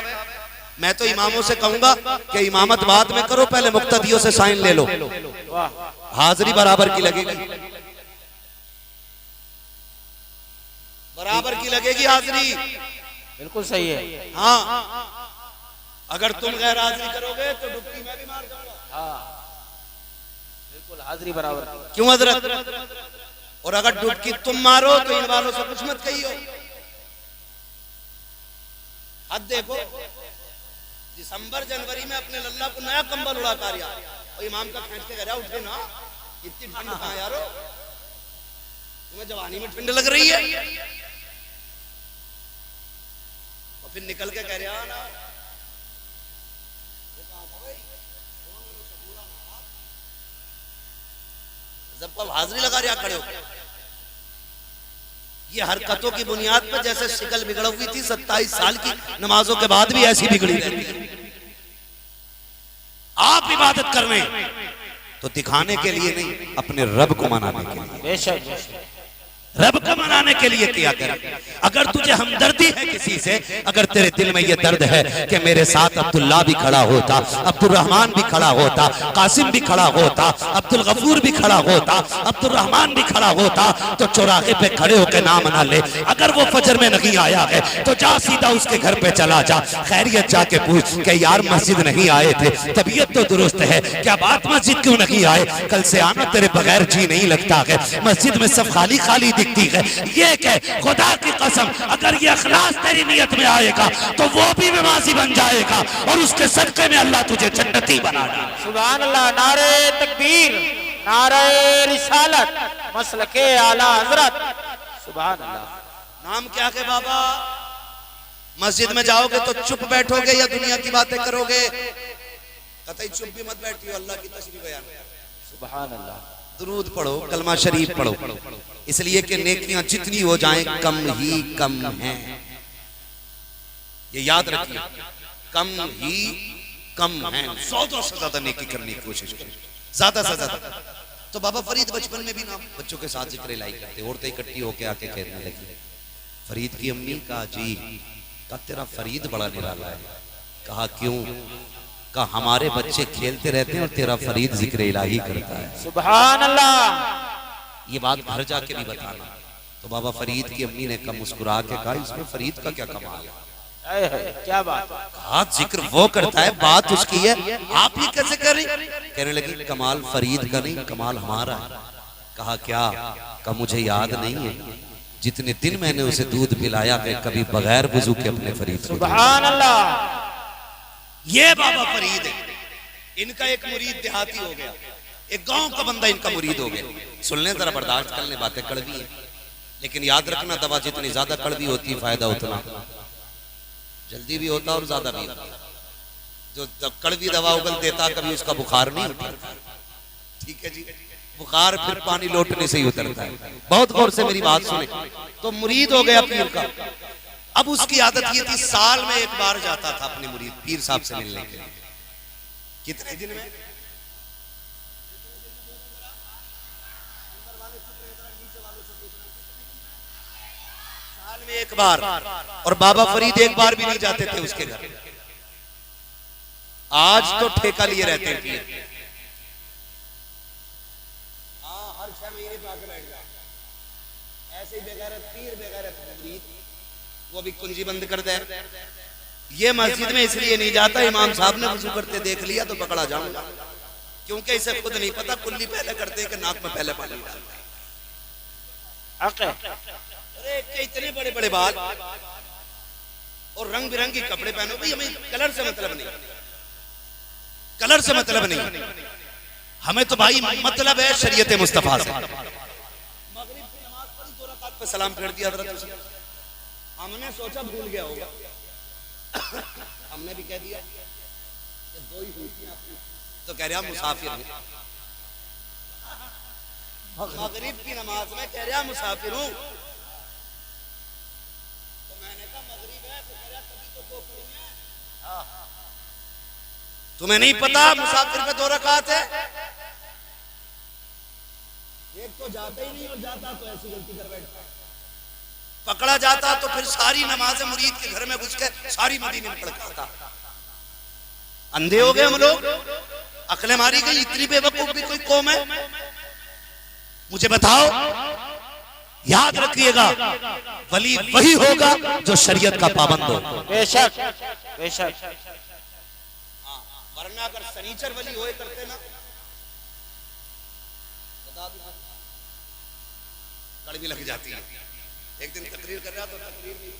मैं तो इमामों से कहूंगा कि इमामत बाद में करो, पहले मुक्तदियों से साइन ले लो, हाजिरी बराबर की लगेगी, बराबर की लगेगी हाजिरी। बिल्कुल सही है। हाँ, अगर तुम गैर हाजिरी करोगे तो डुबकी मैं भी मार जाऊंगा। हाँ, बिल्कुल हाजिरी बराबर। क्यों हजरत? और अगर डुबकी तुम मारो तो इन वालों से कुछ मत कहियो। हद देखो, दिसंबर जनवरी में अपने लल्ला को नया कंबल उड़ा कर और इमाम का खींच के कह रहा उठे ना, इतनी ठंड कहां यारो, तुम्हें जवानी में ठंड लग रही है। और फिर निकल के कह रहा ना, जब कब हाजिरी लगा रहा खड़े हो। ये हरकतों की बुनियाद पर जैसे शिकल बिगड़ हुई थी 27 साल की, नमाजों के बाद भी ऐसी बिगड़ी रहती है। आप इबादत कर रहे हैं तो दिखाने के लिए नहीं, अपने रब को मनाने के लिए। बेशक रब को मनाने के लिए किया कर। अगर तुझे हमदर्दी है किसी से, अगर तेरे दिल में ये दर्द है कि मेरे साथ अब्दुल्ला भी खड़ा होता, अब्दुल रहमान भी खड़ा होता, कासिम भी खड़ा होता, अब्दुल गफूर भी खड़ा होता, अब्दुल रहमान भी खड़ा होता, तो चौराहे पे खड़े होकर ना मना ले। अगर वो फजर में नहीं आया है तो जा सीधा उसके घर पे चला जा, खैरियत जाके पूछ कि यार मस्जिद नहीं आए थे, तबीयत तो दुरुस्त है, क्या बात मस्जिद क्यों नहीं आए, कल से आना, तेरे बगैर जी नहीं लगता है, मस्जिद में सब खाली खाली दिखती है। ये कह खुदा की कसम, अगर ये अखलास तेरी नियत में आएगा तो वो भी नमाजी बन जाएगा और उसके सदके में अल्लाह तुझे जन्नती बना देगा। सुभान अल्लाह। नारे तकबीर, नारे रिसालत, मसलके आला हजरत। सुभान अल्लाह। नाम क्या है बाबा? मस्जिद में जाओगे तो चुप बैठोगे या दुनिया की बातें करोगे? कतई चुप भी मत बैठियो, अल्लाह की तस्बीह बयान करो। सुभान अल्लाह। दुरूद पढ़ो, कलमा शरीफ पढ़ो, इसलिए कि नेकियां जितनी हो जाएं कम ही कम हैं। ये याद रखिए, कम ही कम हैं। 100 से ज्यादा नेकी करने की कोशिश करें, ज्यादा से ज्यादा। तो बाबा फरीद बचपन में भी ना बच्चों के साथ जिक्र इलाही करते, औरतें इकट्ठी होके आके कहने लगी, फरीद की अम्मी का जी का तेरा फरीद बड़ा निराला है। कहा क्यों? का हमारे बच्चे खेलते रहते हैं और तेरा फरीद जिक्र इलाही करता है। सुभान अल्लाह। ये बात घर जाके भी बताना। तो बाबा फरीद की अम्मी ने कहा, मुस्कुरा के कहा, इसमें फरीद का क्या कमाल है? क्या बात? कहा जिक्र वो करता है, बात उसकी है, आप ही कैसे कर रही? कहने लगी कमाल फरीद का नहीं, कमाल हमारा है। कहा क्या? का मुझे याद नहीं है जितने दिन मैंने उसे दूध पिलाया है कभी बगैर वुजू के अपने फरीद को। सुभान अल्लाह। ये बाबा फरीद है। इनका एक मुरीद देहाती हो गया, एक गांव का बंदा इनका मुरीद हो गया। सुन लें जरा, बर्दाश्त कर लें, बातें कड़वी है, लेकिन याद रखना दवा जितनी ज्यादा कड़वी होती है फायदा उतना जल्दी भी होता और ज्यादा भी होता। जो कड़वी दवा उगल देता कभी उसका बुखार नहीं उठता। ठीक है जी, बुखार फिर पानी लौटने से ही उतरता है। बहुत गौर से मेरी बात सुने। तो मुरीद हो गया पीर का। अब उसकी आदत ये थी, साल में एक बार जाता था अपने मुरीद पीर साहब से मिलने के लिए। कितने दिन में? साल में एक बार। और बाबा फरीद एक बार भी नहीं जाते थे उसके घर। आज तो ठेका लिए रहते हैं पीर। हाँ, हर 6 महीने पे आके बैठ जाए। ऐसे ही बेगैरत पीर, बेगैरत मुरीद, वो भी कुंजी बंद कर दे। ये मस्जिद में इसलिए नहीं जाता, इमाम साहब ने वजू करते देख लिया तो पकड़ा जाऊंगा, क्योंकि इसे खुद नहीं पता कुल्ली पहले करते हैं कि नाक में पहले पानी डालते हैं। अरे इतने बड़े बड़े बाल और रंग बिरंगी कपड़े पहनो, भाई हमें कलर से मतलब नहीं, कलर से मतलब नहीं, हमें तो भाई मतलब है शरीयत मुस्तफा से। मगरिब की नमाज पढ़ी, 2 रकात पे सलाम फेर दिया हजरत, हमने सोचा भूल गया होगा, हमने भी कह दिया कि 2 ही हुई थी आपकी, तो कह रहा मुसाफिर हूं। मगरिब की नमाज में कह रहा मुसाफिर हूं, तो मैंने कहा मगरिब है, तो कह रहा तभी तो 2 पढ़ी हैं। तुम्हें नहीं पता मुसाफिर पे 2 रकात है? एक तो जाता ही नहीं और जाता तो ऐसी गलती कर बैठता, पकड़ा जाता तो फिर सारी नमाजें मुरीद के घर में घुस के सारी मदीने में पढ़ता। अंधे हो गए हम लोग, अकलें मारी गई, इतनी बेवकूफ भी कोई कौम है? मुझे बताओ, याद रखिएगा, वली वही होगा जो शरीयत का पाबंद हो। बेशक बेशक। वरना अगर सनीचर वली होए करते ना, कड़वी लग जाती है। एक दिन तकरीर कर रहा तो तकरीर में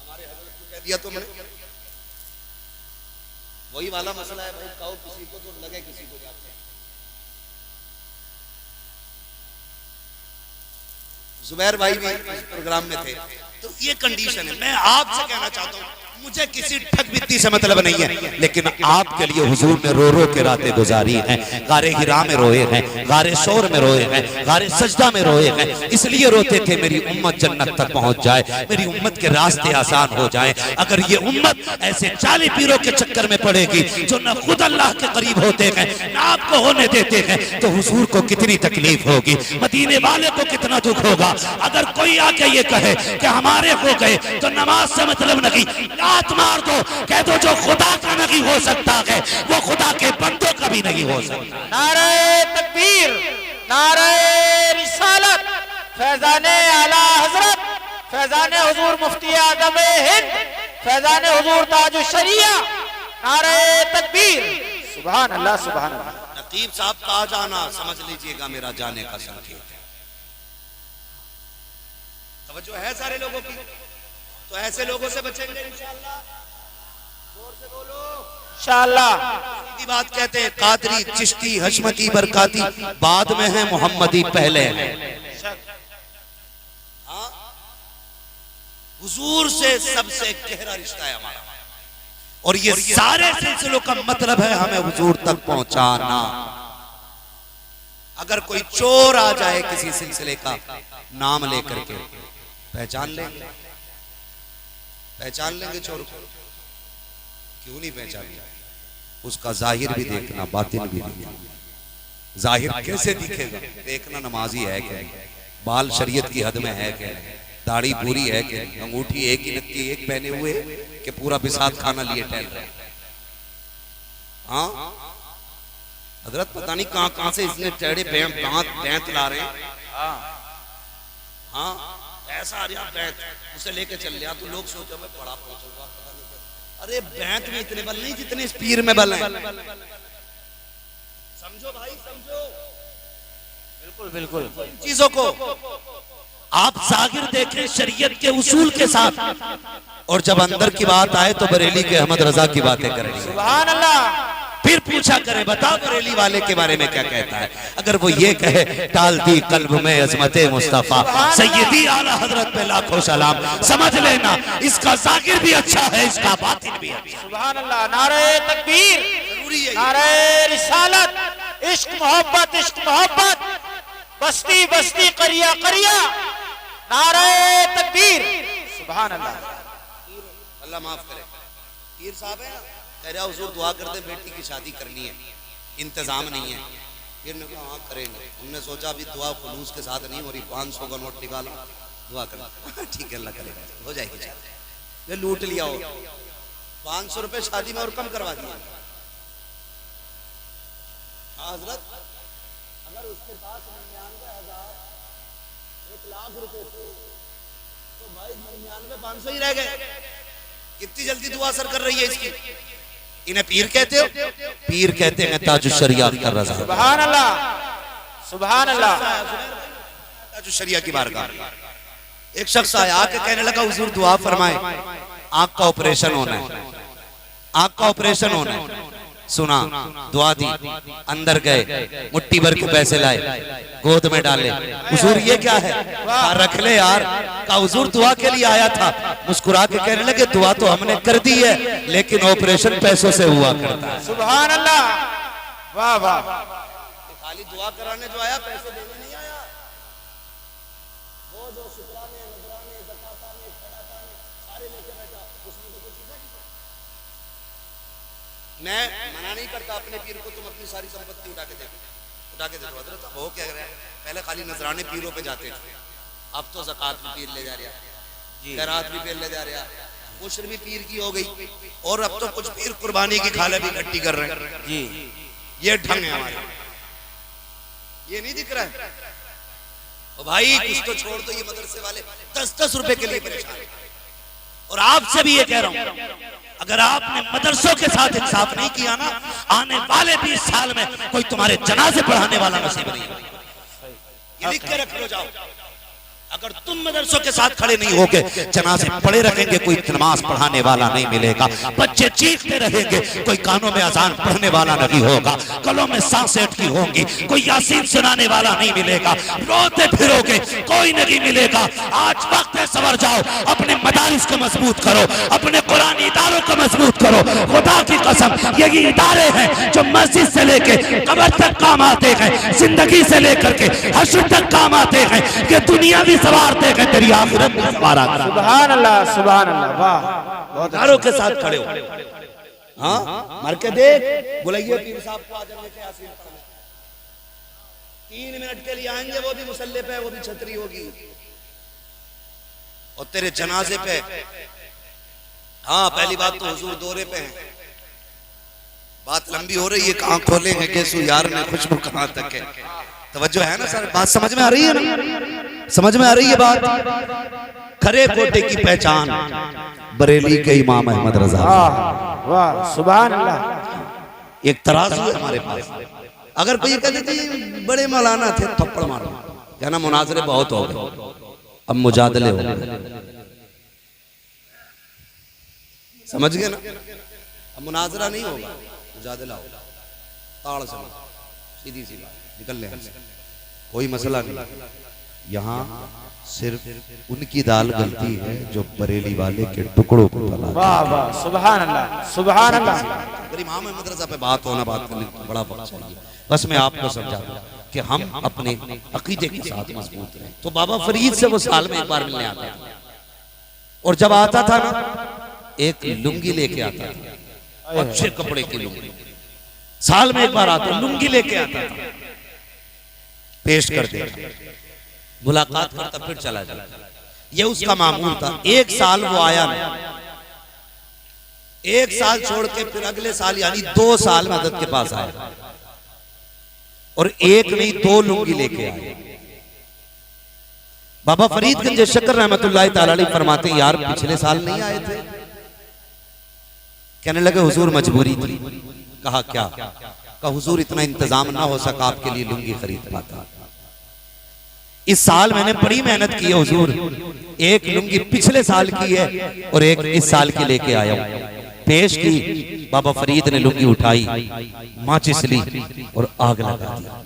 हमारे हजरत को कह दिया तो मैंने, वही वाला मसला है भाई, कहो किसी को तो लगे किसी को जाते हैं। जुबैर भाई भी इस प्रोग्राम में थे, तो ये कंडीशन है। मैं आपसे कहना चाहता हूँ, मुझे किसी ठग बित्ती से मतलब नहीं है, लेकिन आपके लिए हुजूर ने रो रो के रातें गुजारी हैं, गारे हिरा में रोए हैं, गारे शोर में रोए हैं, गारे सजदा में रोए हैं, इसलिए रोते थे मेरी उम्मत जन्नत तक पहुंच जाए, मेरी उम्मत के रास्ते आसान हो जाए। अगर ये उम्मत ऐसे चाली पीरों के चक्कर में पड़ेगी जो न खुद अल्लाह के करीब होते हैं न आपको होने देते हैं, तो हुजूर को कितनी तकलीफ होगी, मदीने वाले को कितना दुख होगा। अगर कोई आके ये कहे कि हमारे हो गए तो नमाज से मतलब नहीं, लात मार दो, कह दो जो खुदा का नहीं हो सकता है वो खुदा के बंदों का भी नहीं हो सकता। नारे तकबीर, नारे रिसालत, फैजाने आला हजरत, फैजाने हुजूर मुफ्ती आदम हिंद, फैजाने हुजूर ताजुश शरिया, नारे तकबीर, सुभान अल्लाह सुभान अल्लाह। नकीब साहब का आ जाना समझ लीजिएगा मेरा जाने का संकेत है। तवज्जो है सारे लोगों की, तो ऐसे लोगों से बचेंगे इंशाअल्लाह। जोर से बोलो इंशाअल्लाह। सीधी बात कहते हैं, कादरी चिश्ती हशमती बरकाती बाद में है, मोहम्मदी पहले है। हाँ, हुजूर से सबसे गहरा रिश्ता है हमारा, और ये सारे सिलसिलों का मतलब है हमें हुजूर तक पहुंचाना। अगर कोई चोर आ जाए किसी सिलसिले का नाम लेकर के, पहचान लेंगे, पहचान लेंगे चोर को, क्यों नहीं पहचानेंगे? उसका जाहिर भी देखना, बातिन भी देखना। जाहिर कैसे दिखेगा? देखना नमाजी है क्या, बाल शरीयत की हद में है क्या, दाढ़ी पूरी है क्या, अंगूठी एक ही नक्की एक पहने हुए कि पूरा बिसात खाना लिए टहल रहे। हाँ हजरत, पता नहीं कहां कहां से इसने टेढ़े बैंत ला रहे हैं। हाँ ऐसा आ रहा बैंत, उसे लेके चल लिया तो लोग सोचो मैं बड़ा पहुंचूंगा, पता नहीं। अरे बैंत में इतने बल नहीं जितने इस पीर में बल हैं। समझो भाई, समझो बिल्कुल बिल्कुल चीजों को। आप जाहिर देखें शरीयत के उसूल के साथ, और जब अंदर की बात आए तो बरेली के अहमद रजा की बातें करेंगे। सुभान अल्लाह। फिर पूछा करे बता बरेली वाले के बारे में क्या कहता है। अगर वो ये कहे टाल दी कल्ब में अजमते मुस्तफा सैयदी आला हजरत पे लाखों सलाम, समझ लेना इसका जाहिर भी अच्छा है, इसका बातिन भी अच्छा। सुभान अल्लाह। नारे तकबीर, नारे रिसालत, इश्क मोहब्बत, इश्क मोहब्बत, बस्ती बस्ती करिया करिया, नारे तकबीर, सुभान अल्लाह। अल्लाह माफ करे। पीर साहब है, कह रहा हुजूर दुआ कर दे, बेटी की शादी करनी है, इंतजाम नहीं है। फिर ने कहा हाँ करेंगे। उनने सोचा अभी दुआ खुलूस के साथ नहीं हो रही, 500 का नोट निकालो दुआ कर। ठीक है अल्लाह करेगा, हो जाएगी शादी। ये लूट लिया हो 500 रुपए शादी में और कम करवा दिया। हजरत अगर उसके पास 99,000 1 लाख रुपए थे तो भाई 99 500 ही रह गए। कितनी जल्दी दुआ असर कर रही है इसकी। इन्हें पीर कहते हो? पीर कहते हैं ताजुश शरिया का रज़ा। सुभान अल्लाह, सुभान अल्लाह। ताजुश शरिया की बारगाह। एक शख्स आया आके कहने लगा हुजूर दुआ फरमाए, आंख का ऑपरेशन होना है, आंख का ऑपरेशन होना है। सुना, दुआ दी, अंदर गए, मुट्ठी भर के पैसे लाए, गोद में डाले। हुजूर ये क्या है? कहा रख ले यार। कहा हुजूर दुआ के लिए आया था। मुस्कुरा के कहने लगे दुआ तो हमने कर दी है, लेकिन ऑपरेशन पैसों से हुआ करता है। सुभान अल्लाह, वाह वाह। खाली दुआ कराने जो आया, पैसे देने नहीं आया। वो जो शुक्राने, नजराने, ज़काताने, खैराताने सारे लेके बैठा, उसमें तो कुछ नहीं। मैं मना नहीं करता अपने पीर को, तुम अपनी सारी संपत्ति उठा के देखो, उठा के देखो। हजरत वो क्या रहा है, पहले खाली नजराने पीरों पे जाते थे, अब तो ज़कात भी पीर ले जा रहा, खैरात भी पीर ले जा रहा, उश्र भी पीर की हो गई, और अब तो कुछ पीर कुर्बानी की खाले भी इकट्ठी कर रहे हैं जी। ये ढंग है हमारा, ये नहीं दिख रहा है। ओ भाई कुछ तो छोड़ दो, ये मदरसे वाले 10-10 रुपए के लिए परेशान है। और आपसे भी ये कह रहा हूं, अगर आपने मदरसों के साथ इंसाफ नहीं किया ना, आने वाले 20 साल में कोई तुम्हारे जनाजे पढ़ाने वाला नसीब नहीं होगा। ये लिख के रख लो जाओ, अगर तुम मदरसों के साथ खड़े नहीं होगे, जनाजे पड़े रहेंगे, कोई नमाज पढ़ाने वाला नहीं मिलेगा। बच्चे चीखते रहेंगे, कोई कानों में अजान पढ़ने वाला नहीं होगा, गलों में सांसें अटकी होंगी, कोई यासीन सुनाने वाला नहीं मिलेगा, रोते फिरोगे, कोई नहीं मिलेगा। आज वक्त है, सवर जाओ, अपने मदारिस को मजबूत करो, अपने कुरानी इदारों को मजबूत करो। खुदा की कसम, यही इदारे हैं जो मस्जिद से लेके कब्र तक काम आते हैं, जिंदगी से लेकर के हश्र तक काम आते हैं। ये दुनिया भी सवारते हैं, तेरी आखिरत भी सवारा। सुभान अल्लाह, सुभान अल्लाह, वाह। बहुत इदारों के साथ खड़े हो। हाँ मर के देख, बुलाइए पीर साहब को, आ जाएंगे क्या यासीन पढ़ने। 3 मिनट के लिए आएंगे, वो भी मुसल्ले पे, वो भी छतरी होगी, और तेरे जनाजे पे। हाँ पहली बात तो हुजूर दौरे पे हैं, बात लंबी हो रही है, कहाँ खोलेंगे कैसू यार ने, खुशबू कहाँ तक है। तवज्जो है ना सर, बात समझ में आ रही है ना, समझ में आ रही है बात। खरे कोटे की पहचान बरेली के इमाम अहमद रजा। वाह सुभान अल्लाह। एक तराजू है हमारे पास, अगर कोई कहते थे बड़े मौलाना थे, थप्पड़ मारो, कहना मुनाजरे बहुत हो गए, अब मुजादले हो गए। समझ गए ना, अब मुनाजरा नहीं होगा, मुजादला होगा। ताड़ से सीधी सी बात, निकल ले, कोई मसला नहीं। यहाँ सिर्फ उनकी दाल गलती है जो बरेली वाले के टुकड़ों को फैला। वाह वाह सुभान अल्लाह, सुभान अल्लाह। अगर इमाम अहमद रज़ा पे बात होना, बात करने को बड़ा वक्त चाहिए। बस मैं आपको समझा दूं कि हम अपने अकीदे के साथ मजबूत रहें। तो बाबा फरीद से वो साल में एक बार मिलने आता था, और जब आता था ना, एक लुंगी लेके आता था, अच्छे कपड़े की लुंगी। साल में एक बार आता, लुंगी लेके आता था, पेश कर देता, मुलाकात करता, फिर चला जाता। ये उसका मामूल था। एक साल वो आया नहीं, एक साल छोड़ के फिर अगले साल यानी 2 साल मदद के पास आया, और एक नहीं 2 लुंगी लेके आए। बाबा फरीदगंज शक्कर रहमतुल्लाह ताला अलैह फरमाते, यार पिछले साल नहीं आए थे। कहने लगे हुजूर मजबूरी थी। कहा क्या? कहा हुजूर इतना इंतजाम ना हो सका आपके लिए लुंगी खरीद पाता। इस साल मैंने बड़ी मेहनत की है हुजूर, एक लुंगी पिछले साल की है और एक इस साल की लेके आया हूं। पेश की, बाबा फरीद ने लुंगी उठाई, माचिस ली और आग लगा दी।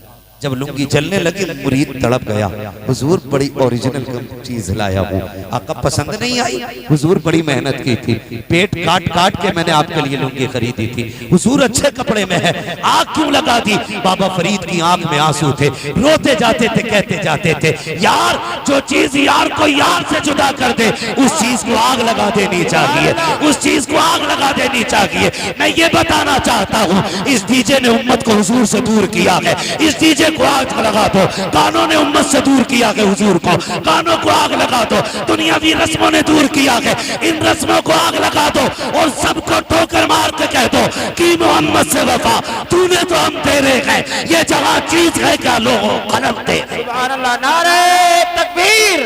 जब लुंगी जलने लगी, मुरीद तड़प गया, हुजूर बड़ी ओरिजिनल चीज लाया हूँ, आका पसंद नहीं आई? हुजूर बड़ी मेहनत की थी, पेट काट काट के मैंने आपके लिए लुंगी खरीदी थी। हुजूर अच्छे कपड़े में है, आग क्यों लगा दी? बाबा फरीद की आंख में आंसू थे, रोते जाते थे, कहते जाते थे, यार जो चीज यार को यार से जुदा कर दे, उस चीज को आग लगा देनी चाहिए, उस चीज को आग लगा देनी चाहिए। मैं ये बताना चाहता हूँ, इस डीजे ने उम्मत को हुजूर से दूर किया है। इस डीजे को आग लगा दो, कानों ने उम्मत से दूर किया है हुजूर को, कानों को आग लगा दो। दुनियावी रस्मों ने दूर किया है, इन रस्मों को आग लगा दो और सबको ठोकर मार के कह दो कि मोहम्मद से वफा तूने तो हम तेरे हैं, ये जवां चीज है क्या लोगों कलम दे। सुभान अल्लाह, नारे तकबीर,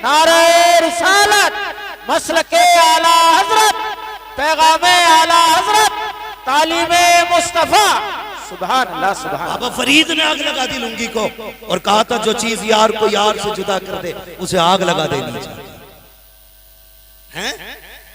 नारे रिसालत, मसलके आला हजरत पैगाम आला हजरत तालीम मुस्तफा। सुभान अल्लाह सुभान। बाबा फरीद ने आग लगा दी लुंगी को और कहा था जो चीज यार को यार से जुदा कर दे उसे आग लगा देनी चाहिए। हैं?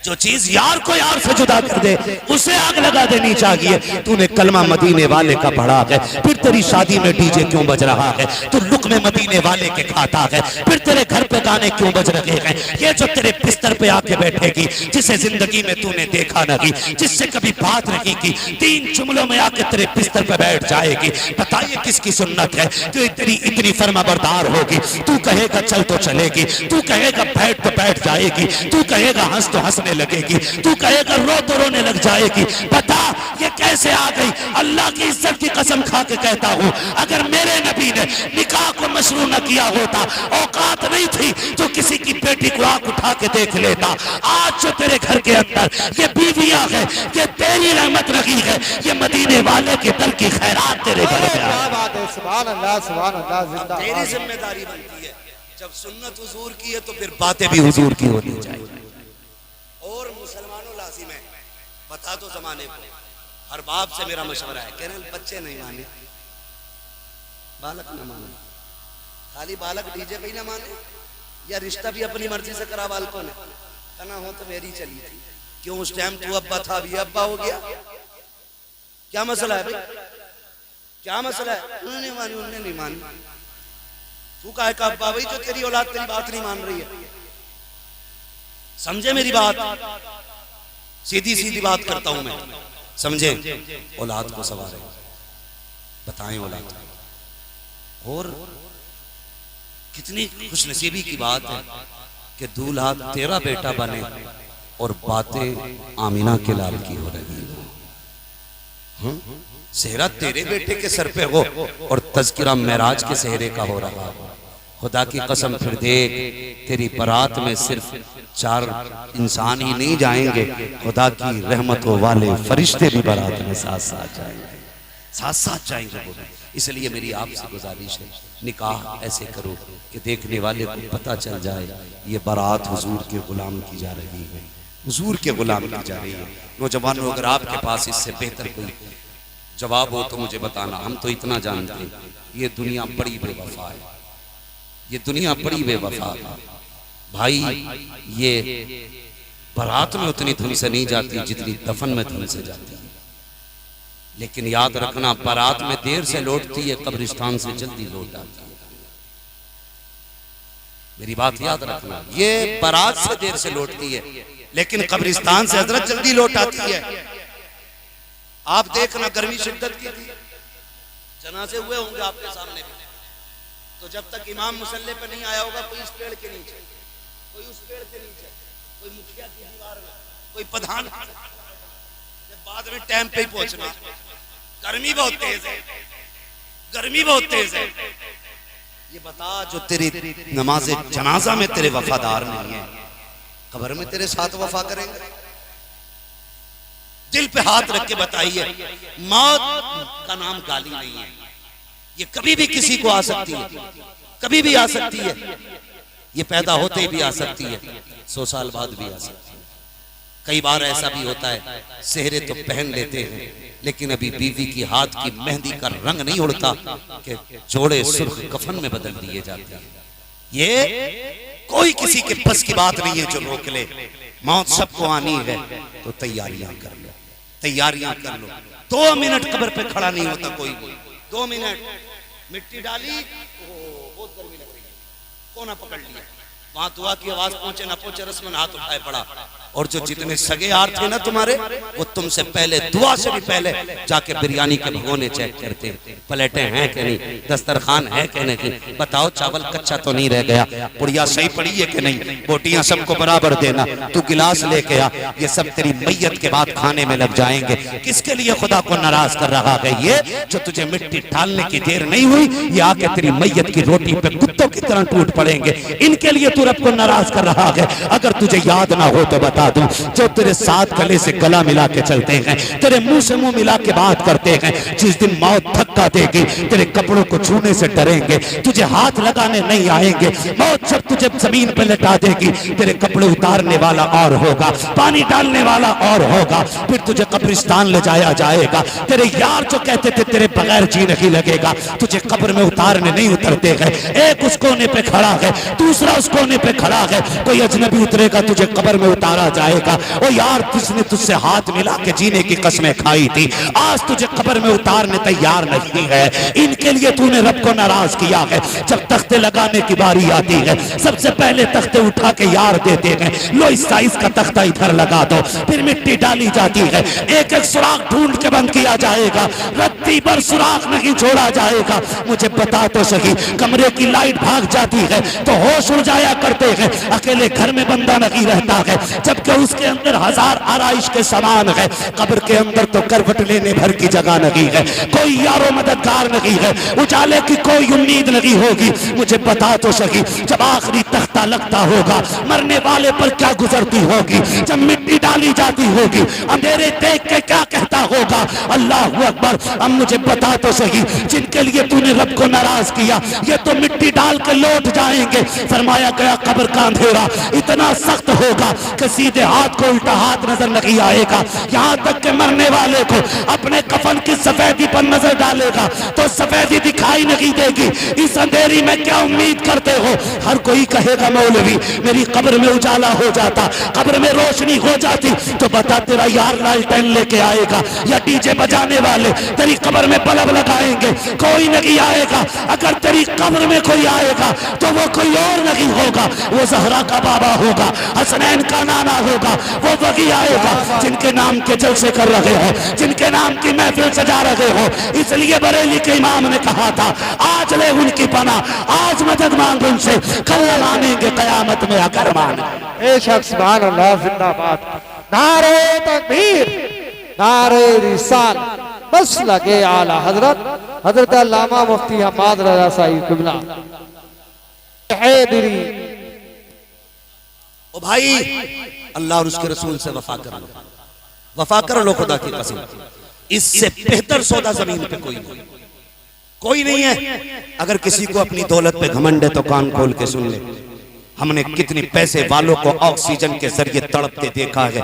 जो चीज यार को यार से जुदा कर दे उसे आग लगा देनी चाहिए। तूने कलमा मदीने वाले का पढ़ा है, फिर तेरी शादी में डीजे क्यों बज रहा है? तू लुक्मे मदीने वाले के खाता है, फिर तेरे घर पे गाने क्यों बज रहे हैं? ये जो तेरे बिस्तर पे आके बैठेगी, जिसे जिंदगी में तूने देखा नहीं, जिससे कभी बात नहीं की, 3 जुमलों में आके तेरे बिस्तर पे बैठ जाएगी, बताइए किसकी सुन्नत है? तू तेरी इतनी फर्माबरदार होगी, तू कहेगा चल तो चलेगी, तू कहेगा बैठ तो बैठ जाएगी, तू कहेगा हंस तो हंसने लगेगी, तू कहेगा रो तो रोने लग जाएगी। बता ये कैसे आ गई? अल्लाह की इज्जत की कसम खा के कहता हूं, अगर मेरे नबी ने निकाह को मशरू न किया होता, औकात नहीं थी तो किसी की बेटी को आंख उठा के देख लेता। आज जो तेरे घर के अंदर ये बीवियां है, ये तेरी रहमत रही है, ये मदीने वाले के दर की खैरात तेरे घर में क्या बात है। सुभान अल्लाह सुभान अल्लाह। जिंदा तेरी जिम्मेदारी बनती है। जब सुन्नत हुजूर की है तो फिर बातें भी हुजूर की होनी चाहिए। और मुसलमानों लाजिम है, बता दो जमाने को, हर बाप से मेरा मशवरा है, कह रहे बच्चे नहीं माने, बालक न माने, खाली बालक डीजे पे ही ना माने, या रिश्ता भी अपनी मर्जी से करा बालकों ने, कहना हो तो मेरी चली थी, क्यों उस टाइम तू अब्बा था अभी अब्बा हो गया, क्या मसला है भाई? क्या मसला है? उन्होंने नहीं मानी, उन्होंने नहीं मानी, तू कहा है अब्बा भाई जो तेरी औलाद तेरी बात नहीं मान रही है। समझे मेरी बात? सीधी सीधी बात करता हूं मैं, समझे? औलाद को सवारे बताएं औलाद। और कितनी खुशनसीबी की बात है कि दूल्हा तेरा बेटा बने और बातें आमीना के लाल की हो रही है। सेहरा तेरे बेटे के सर पे हो और तज़किरा मेराज के सेहरे का हो रहा हो। खुदा की कसम फिर देख, तेरी बारात में सिर्फ 4 इंसान ही नहीं जाएंगे, खुदा की रहमतों वाले फरिश्ते भी बारात में साथ साथ जाएंगे, साथ साथ जाएंगे। इसलिए मेरी आपसे गुजारिश है, निकाह ऐसे करो कि देखने वाले को पता चल जाए ये बारात हुजूर के गुलाम की जा रही है, हुजूर के गुलाम की जा रही है। नौजवानों, अगर आपके पास इससे बेहतर कोई जवाब हो तो मुझे बताना। हम तो इतना जानते हैं, ये दुनिया बड़ी बेवफा है, ये दुनिया बड़ी बेवफा है भाई। ये बारात में उतनी धुन से नहीं जाती जितनी दफन में धुन से जाती है। लेकिन याद रखना, बारात में देर से लौटती है, कब्रिस्तान से जल्दी लौट आती है। मेरी बात याद रखना, ये बारात से देर से लौटती है लेकिन कब्रिस्तान से हजरत जल्दी लौट आती है। आप देखना, गर्मी शिद्दत की थी, जनाजे हुए होंगे आपके सामने भी, तो जब तक इमाम मुसल्ले पे नहीं आया होगा, कोई इस पेड़ के नीचे, कोई उस पेड़ के नीचे, कोई मुखिया की दीवार में, कोई प्रधान, जब बाद में टाइम पे ही पहुंचना। गर्मी बहुत तेज है, गर्मी बहुत तेज है। ये बता, जो तेरी नमाज जनाजा में तेरे वफादार नहीं है, कब्र में तेरे साथ वफा करेंगे? दिल पे हाथ रख के बताइए, मौत का नाम गाली नहीं है, ये कभी भी किसी को आ सकती है, कभी भी आ सकती है, ये पैदा होते ही भी आ सकती है, 100 साल बाद भी आ सकती है। कई बार ऐसा भी होता है, सेहरे तो पहन लेते हैं लेकिन अभी बीवी की हाथ की मेहंदी का रंग नहीं उड़ता कि जोड़े सुर्ख कफन में बदल दिए जाते हैं। ये कोई किसी के बस की बात नहीं है जो रोक ले। मौत सबको आनी है तो तैयारियां कर लो, तैयारियां कर लो। 2 मिनट कब्र पे खड़ा नहीं होता कोई, 2 मिनट मिट्टी डाली, बहुत गर्मी लग रही है, कोना पकड़ लिया, वहां दुआ की आवाज पहुंचे ना पहुंचे, रस्मन हाथ उठाए पड़ा। और जो जितने सगे यार थे ना तुम्हारे, वो तुमसे पहले, दुआ से भी पहले जाके बिरयानी के भगोने चेक करते, प्लेटें हैं कि नहीं, दस्तरखान है कि नहीं, बताओ चावल कच्चा तो नहीं रह गया, पुड़िया सही पड़ी है कि नहीं, बोटियां सबको बराबर देना, तू गिलास लेके आ। ये सब तेरी मैयत के बाद खाने में लग जाएंगे। किसके लिए खुदा को नाराज कर रहा है? ये जो तुझे मिट्टी डालने की देर नहीं हुई, ये आके तेरी मैयत की रोटी पे कुत्तों की तरह टूट पड़ेंगे। इनके लिए तू रब को नाराज कर रहा है। अगर तुझे याद ना हो तो बता, बता दूं, जो तेरे साथ गले से गला मिला के चलते हैं, तेरे मुंह से मुंह मिला के बात करते हैं, जिस दिन मौत धक्का देगी तेरे कपड़ों को छूने से डरेंगे, तुझे हाथ लगाने नहीं आएंगे। मौत जब तुझे जमीन पर लटा देगी, तेरे कपड़े उतारने वाला और होगा, पानी डालने वाला और होगा, फिर तुझे कब्रिस्तान ले जाया जाएगा। तेरे यार जो कहते थे तेरे बगैर जी नहीं लगेगा, तुझे कब्र में उतारने नहीं उतरते हैं। एक उस कोने पे खड़ा है, दूसरा उस कोने पे खड़ा है, कोई अजनबी उतरेगा, तुझे कब्र में उतारा जाएगा। ओ यार, जिसने तुझसे हाथ मिला के जीने की कसमें खाई थी, आज तुझे कब्र में उतारने तैयार नहीं है। इनके लिए तूने रब को नाराज किया है। जब तख्ते लगाने की बारी आती है, सबसे पहले तख्ते उठा के यार देते हैं, लो इस साइज का तख्ता इधर लगा दो, फिर मिट्टी डाली जाती है, एक एक सुराख ढूंढ के बंद किया जाएगा, रत्ती भर सुराख नहीं छोड़ा जाएगा। मुझे बता तो सही, कमरे की लाइट भाग जाती है तो होश उड़ जाया करते हैं, अकेले घर में बंदा नहीं रहता है, जबकि उसके अंदर हजार आराइश के सामान है। कब्र के अंदर तो करवट लेने भर की जगह नहीं है, कोई यारो मददगार नहीं है, उजाले की कोई उम्मीद नहीं होगी। मुझे बता तो सही, जब आखिरी तख्ता लगता होगा, मरने वाले पर क्या गुजरती होगी, जब मिट्टी डाली जाती होगी, अंधेरे देख के क्या कहता होगा, अल्लाह अकबर। अब मुझे बता तो सही, जिनके लिए तूने रब को नाराज किया, ये तो मिट्टी डाल के लौट जाएंगे। फरमाया गया कब्र का अंधेरा इतना सख्त होगा कि सीधे हाथ को उल्टा हाथ नजर नहीं आएगा, यहाँ तक के मरने वाले को अपने कफन की सफेदी पर नजर डालेगा तो सफेदी दिखाई नहीं देगी। इस अंधेरी में क्या उम्मीद करते हो? हर कोई कहेगा मौलवी मेरी कब्र में उजाला हो जाता, कब्र में रोशनी हो जाती, तो बता तेरा यार लालटेन लेके आएगा या डीजे बजाने वाले तेरी कब्र में बल्ब लगाएंगे? कोई नहीं आएगा। अगर तेरी कब्र में कोई आएगा तो वो कोई और नहीं होगा, वो जहरा का बाबा होगा, हसनैन का नाना होगा, वो वही आएगा जिनके नाम के जलसे कर रहे हो, जिनके नाम की महफिल सजा रहे हो। इसलिए बरेली के इमाम ने कहा था, आज ले उनकी पना, आज मदद मांग उनसे, कल मानेंगे कयामत में अगर माने। ए शख्स सुभान अल्लाह, जिंदाबाद, नारे तकबीर, नारे रिसाल, मसलके आला हजरत हजरत अल्लामा मुफ्ती हमाद रजा साहिब किबला हैदरी। ओ भाई, अल्लाह और उसके रसूल से वफा कर लो, वफा कर लो खुदा की कसम। इससे बेहतर सौदा जमीन पे कोई नहीं है। अगर किसी को अपनी दौलत पे घमंड है तो कान खोल के सुन ले। हमने कितने पैसे वालों को ऑक्सीजन के जरिए तड़पते देखा है।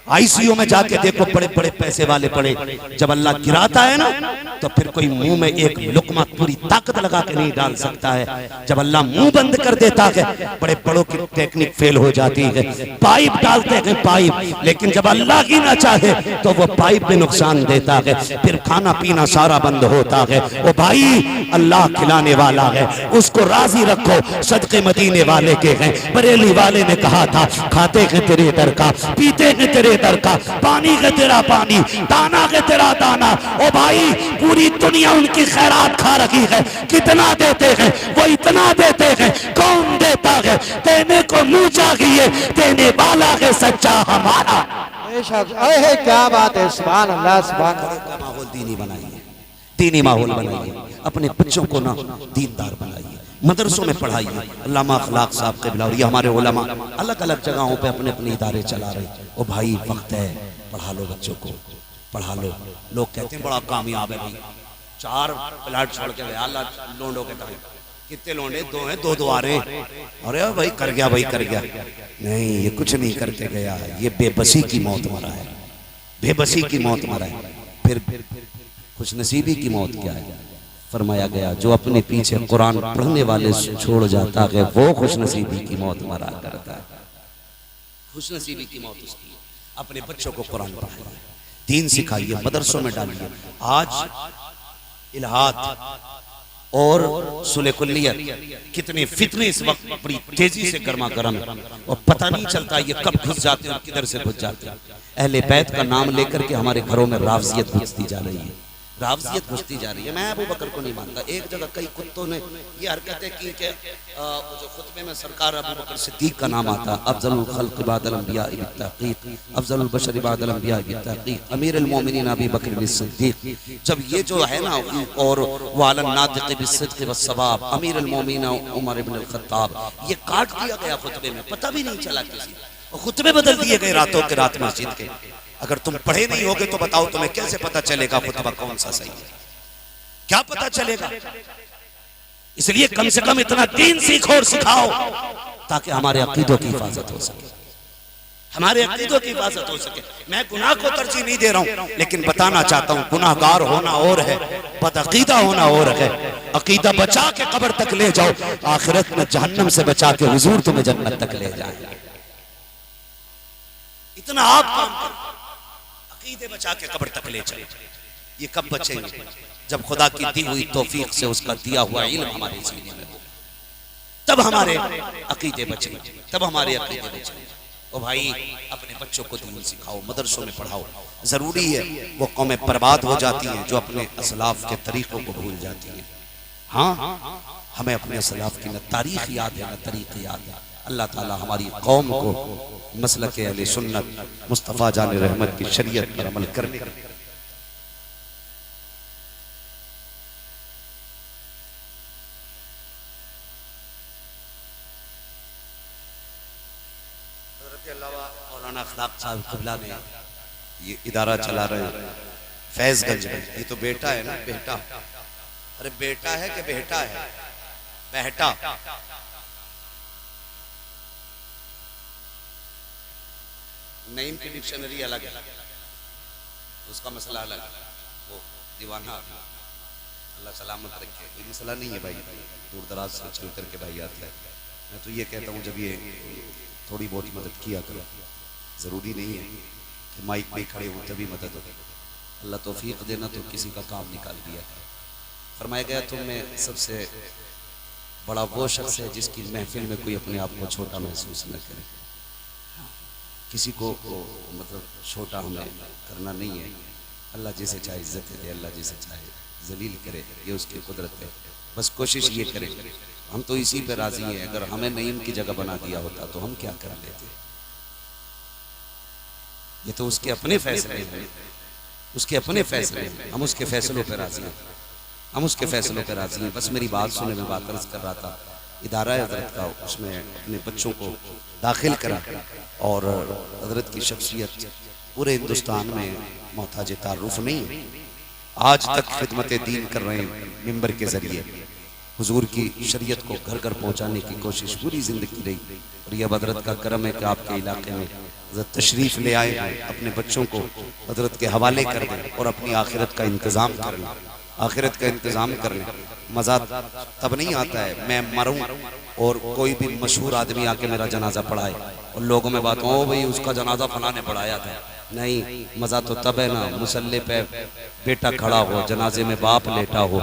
आईसीयू में जाके देखो, बड़े बड़े पैसे वाले पड़े, जब अल्लाह गिराता है ना तो फिर कोई मुंह में एक लुकमा पूरी ताकत लगा के नहीं डाल सकता है। जब अल्लाह मुंह बंद कर देता है, बड़े बड़ों की टेक्निक फेल हो जाती है, पाइप डालते हैं पाइप, लेकिन जब अल्लाह ही ना चाहे तो वो पाइप में नुकसान देता है, फिर खाना पीना सारा बंद होता है। ओ भाई, अल्लाह खिलाने वाला है, उसको राजी रखो। सदके मदीने वाले के हैं, बरेली वाले ने कहा था, खाते हैं तेरे दर का, पीते हैं तेरे दर का, पानी है तेरा पानी, दाना है तेरा दाना। ओ भाई, पूरी दुनिया उनकी खैरात खा रही है। कितना देते हैं? वो इतना देते हैं। कौन देता है? देने को मुंह चाहिए, देने वाला है सच्चा हमारा। ए शख्स, अरे क्या बात है, सुभान अल्लाह, सुभान अल्लाह। माहौल दीनी बनाइए, दीनी माहौल बनाइए, अपने बच्चों को ना दीनदार बनाइए, मदरसों में पढ़ाइए। अल्लामा अखलाक साहब क़िबला और ये हमारे उलमा अलग अलग जगहों पे अपने अपने इदारे चला रहे। ओ भाई, वक्त है, पढ़ा लो बच्चों को, पढ़ा लो। लोग कहते हैं बड़ा कामयाब है भाई, 4 प्लाट छोड़ के गया लोंडो के टाइम। कितने लोंडे? 2 हैं, 2 आ रहे हैं। अरे भाई कर गया, भाई कर गया। नहीं, ये कुछ नहीं करके गया, ये बेबसी की मौत मरा है, बेबसी की मौत मरा है। फिर खुशनसीबी की मौत क्या है? फरमाया गया, जो अपने पीछे कुरान पढ़ने वाले छोड़ जाता है वो खुशनसीबी की मौत मरा करता है। खुशनसीबी की मौत उसकी है। अपने बच्चों को कुरान पढ़ाइए, दीन सिखाइए, मदरसों में डालिए। आज इल्हाद और सुले कुल्लियत कितने फितने इस वक्त बड़ी तेजी से गर्मा गर्म है और पता नहीं चलता ये कब घुस जाते हैं और किधर से घुस जाते हैं। अहले बैत का नाम लेकर के हमारे घरों में रावजियत घुसती जा रही है, रावजियत घुसती जा रही है। मैं अबू बकर को नहीं मानता। एक जगह कई कुत्तों ने ये हरकतें की कि जो खुतबे में सरकार अबू बकर सिद्दीक का नाम आता, अफजलुल खल्क बादल अंबिया बित्तहक़ीक़, अफजलुल बशर बादल अंबिया बित्तहक़ीक़, अमीरुल मोमिनीन अबू बकर सिद्दीक। जब ये जो है ना, और वालन नातिक़ बिस्सिद्क़ वस्सवाब, अमीरुल मोमिनीन उमर इब्न अल-ख़त्ताब, ये काट दिया गया खुतबे में, पता भी नहीं चला किसी। और खुतबे बदल दिए गए रातों के रात मस्जिद के। अगर तुम पढ़े नहीं होगे तो बताओ तुम्हें कैसे पता चलेगा खुतबा कौन सा सही है, क्या पता चलेगा। इसलिए कम से कम इतना दीन सीखो और सिखाओ ताकि हमारे अकीदों की हिफाजत हो सके, हमारे अकीदों की हिफाजत हो सके। मैं गुनाह को तरजीह नहीं दे रहा हूं, लेकिन बताना चाहता हूं गुनाहगार होना और है, बदअकीदा होना और है। अकीदा बचा के कब्र तक ले जाओ, आखिरत में जहन्नम से बचा के हुजूर तुम्हें जन्नत तक ले जाएंगे। इतना आप काम करो, अकीदे बचा के कब्र तक ले चले। ये कब बचेंगे? जब खुदा की दी हुई तौफीक से उसका दिया हुआ इल्म हमारे सीने में हो, तब हमारे अकीदे बचेंगे, तब हमारे अकीदे बचेंगे। ओ भाई, अपने बच्चों को दीन सिखाओ, मदरसों में पढ़ाओ। जरूरी है, वो कौमें बर्बाद हो जाती हैं जो अपने असलाफ के तरीकों को भूल जाती हैं। हाँ, हमें अपने असलाफ की न तारीख याद है न तरीक़ याद है। अल्लाह ताला हमारी कौम को मसलक अहले सुन्नत मुस्तफ़ा जान रहमत की शरीयत पर अमल करने मौलाना अखलाक साहब क़िबला ने ये इदारा चला रहे हैं फैजगंज में। ये तो बेटा है ना, बेटा। अरे बेटा है कि बेटा है? बेटा। नईम की डिक्शनरी अलग है, उसका मसला अलग है, वो दीवाना अल्लाह सलामत रखे। ये मसला नहीं है भाई, दूर दराज से चल करके भाई आता है। मैं तो ये कहता हूँ जब ये थोड़ी बहुत मदद किया करो, ज़रूरी नहीं है कि माइक पे खड़े हो तभी मदद हो। अल्लाह तौफीक देना तो किसी का काम निकाल दिया। फरमाया गया तुम में सबसे बड़ा वो शख्स है जिसकी महफिल में कोई अपने आप को छोटा महसूस न करे। किसी को मतलब छोटा हमें करना नहीं है। अल्लाह जिसे चाहे इज्जत दे, अल्लाह जिसे चाहे जलील करे, ये उसकी कुदरत है। बस कोशिश ये करें, हम तो इसी पे राजी हैं। अगर हमें नईम की जगह बना दिया होता तो हम क्या कर लेते? ये तो उसके अपने फैसले हैं, उसके अपने फैसले हैं। हम उसके फैसलों पे राजी हैं, हम उसके फैसलों पे राजी हैं। बस मेरी बात सुने, मैं बात अर्ज कर रहा था इदारा हजरत का, उसमें अपने बच्चों को दाखिल करा और हजरत की शख्सियत पूरे हिंदुस्तान में मोहताज तारुफ नहीं है। आज तक खिदमत दीन कर रहे हैं, मिंबर के जरिए हुजूर की शरीयत को घर घर पहुंचाने की कोशिश पूरी जिंदगी रही। और यह हजरत का करम है कि आपके इलाके में हजरत तशरीफ ले आए, अपने बच्चों को हजरत के हवाले कर दें और अपनी आखिरत का इंतज़ाम कर लें, आखिरत का इंतज़ाम कर लें। मज़ा तब नहीं आता है मैं मरूं और कोई भी मशहूर आदमी आके मेरा जनाजा पढ़ाए और लोगों में बात हो भाई उसका जनाजा फलां ने पढ़ाया था। नहीं, मज़ा तो तब है ना मुसल्ले पे बेटा खड़ा हो, जनाजे में बाप लेटा हो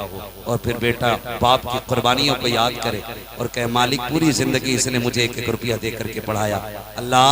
और फिर बेटा बाप की कुर्बानियों को याद करे और कहे मालिक पूरी जिंदगी इसने मुझे 1-1 रुपया दे करके पढ़ाया, अल्लाह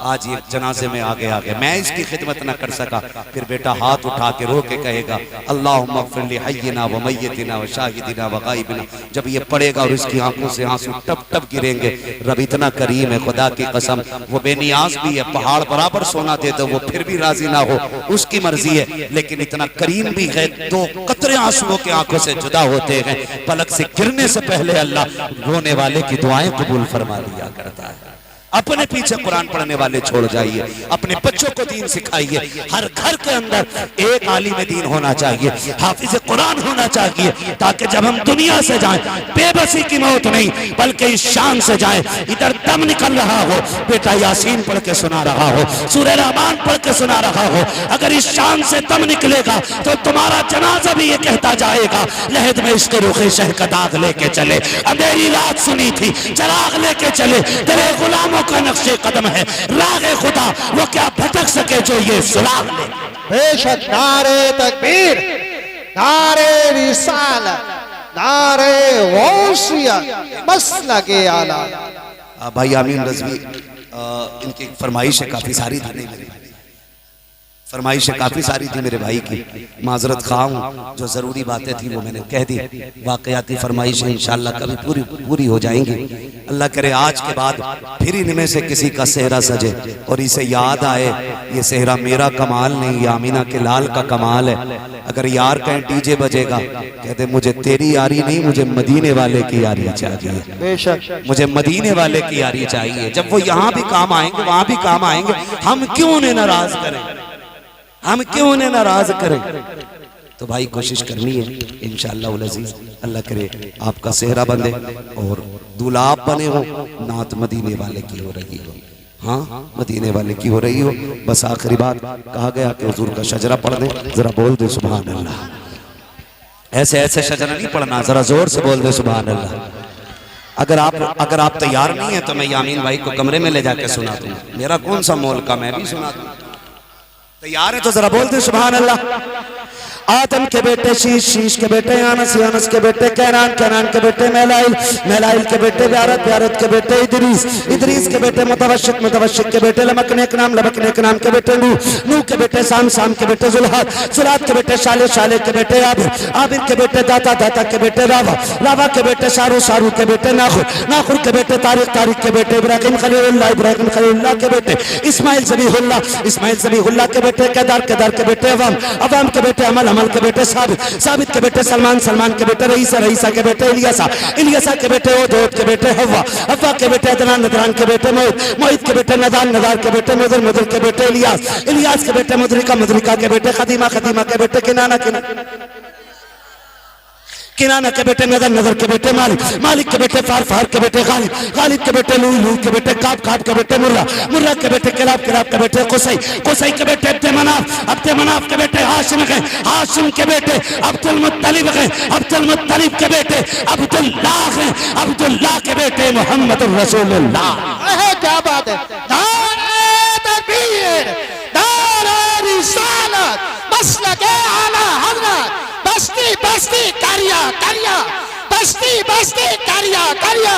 आज ये जनाजे में आगे आ गया, मैं इसकी खिदमत न कर सका। फिर बेटा हाथ उठा के रो के कहेगा अल्लाहुम्मा इग़फिर ली हय्यिना व मय्यितिना व शाहिदिना व गायबिना। जब ये पढ़ेगा और इसकी आंखों से आंसू टप टप गिरेंगे, रब इतना करीम है, खुदा की कसम वो बेनियाज भी है, पहाड़ बराबर सोना दे दो वो फिर भी राजी ना हो, उसकी मर्जी है। लेकिन इतना करीम भी है, 2 कतरे आंसुओं के आंखों से जुदा होते हैं, पलक से गिरने से पहले अल्लाह रोने वाले की दुआएं कबूल फरमा लिया करता है। अपने पीछे कुरान पढ़ने वाले छोड़ जाइए, अपने बच्चों को दीन सिखाइए। हर घर के अंदर एक आलिम दीन होना चाहिए, हाफिज कुरान होना चाहिए, ताकि जब हम दुनिया से जाएं बेबसी की मौत नहीं बल्कि इस शान से जाएं। इधर दम निकल रहा हो, बेटा यासीन पढ़ के सुना रहा हो, सूरह रहमान पढ़ के सुना रहा हो, अगर इस शान से दम निकलेगा तो तुम्हारा जनाजा भी ये कहता जाएगा लहद में इसके रुखे शह का दाग लेके चले, अंधेरी रात सुनी थी चराग लेके चले, तेरे गुलामों का नक्शे कदम है रागे खुदा, वो क्या भटक सके जो ये सुराग ले। बेशक नारे तकबीर, नारे रिसालत, नारे गौसियत, मसलके आला। भाई आमीन रज़वी इनकी फरमाइश है काफी सारी थी, नहीं फरमाइशें काफ़ी सारी थी मेरे भाई की, माजरत खा हूँ, जो ज़रूरी बातें थी वो मैंने कह दी। वाकयाती फरमाइशें इंशाअल्लाह कभी पूरी हो जाएंगी। अल्लाह करे आज के बाद फिर इनमें से किसी का सेहरा सजे और इसे याद आए ये सेहरा मेरा कमाल नहीं, ये आमीना के लाल का कमाल है। अगर यार कहीं डीजे बजेगा कहते मुझे तेरी यारी नहीं, मुझे मदीने वाले की यारी चाहिए, बेशक मुझे मदीने वाले की यारी चाहिए। जब वो यहाँ भी काम आएंगे वहां भी काम आएंगे, हम क्यों उन्हें नाराज करें, हम क्यों उन्हें नाराज करें। तो भाई कोशिश करनी है इंशाअल्लाह उल अज़ीज़, अल्लाह करे आपका सेहरा बंधे और दूल्हा आप बने हो, नात मदीने वाले की हो रही हो। हाँ, मदीने वाले की हो रही हो। बस आखिरी बात कहा गया कि हुजूर का शजरा पढ़ दे, जरा बोल दे सुभान अल्लाह। ऐसे ऐसे शजरा नहीं पढ़ना, जरा जोर से बोल दे सुभान अल्लाह। अगर आप तैयार नहीं है तो मैं यामीन भाई को कमरे में ले जाके सुना दूँ, मेरा कौन सा मोल का, मैं भी सुना दूँ। तैयार है तो जरा बोल दे सुभान अल्लाह। आदम के बेटे शीश, शीश के बेटे अनस, अनस के बेटे कैनान, कैनान के बेटे मेलाइल, मेलाइल के बेटे ब्यारत, ब्यारत के बेटे इदरीस, इदरीस के बेटे मुतवश्शिक, मुतवश्शिक के बेटे लमकने के नाम, लमकने के नाम के बेटे नूह, नूह के बेटे साम, साम के बेटे जुल्हाद, जुल्हाद के बेटे शाले, शाले के बेटे आबिर, आबिर के बेटे दाता, दाता के बेटे रावा, रावा के बेटे सारू, सारू के बेटे नाखुर, नाखुर के बेटे तारिक, तारिक के बेटे इब्राहिम खलीलुल्लाह, इब्राहिम खलीलुल्लाह के बेटे इस्माइल ज़बीहुल्लाह, इस्माइल ज़बीहुल्लाह के बेटे केदार, केदार के बेटे अवाम, अवाम के बेटे अमल, अमल के बेटे साबित, साबित के बेटे सलमान, सलमान के बेटे रईसा, रईसा के बेटे इलियासा, इलियासा के बेटे ओद, ओद के बेटे हव्वा, हव्वा के बेटे अदनान, अदनान के बेटे मोहित, मोहित के बेटे नदान, नदार के बेटे मुदर, मुदर के बेटे इलियास, इलियास के बेटे मुदरिका, मुदरिका के बेटे खदीमा, खदीमा के बेटे किनाना, किनाना के बेटे नदर, नदर के बेटे मालिक, मालिक के बेटे फार, फार के बेटे गालिब, गालिब के बेटे लूई, लूई के बेटे काब, काब के बेटे मुर्रा, मुर्रा के बेटे किलाब, किलाब के बेटे कुसई, कुसई के बेटे अब्दे मनाफ, अब्दे मनाफ के बेटे हाशिम है, हाशिम के बेटे अब्दुल मुत्तलिब है, अब्दुल मुत्तलिब के बेटे अब्दुल्लाह है, अब्दुल्लाह के बेटे मोहम्मद रसूलुल्लाह। क्या बात है। नारे तकबीर, नारे रिसालत, मसलके आला हज़रत, बस्ती बस्ती करिया करिया, बस्ती बस्ती करिया करिया,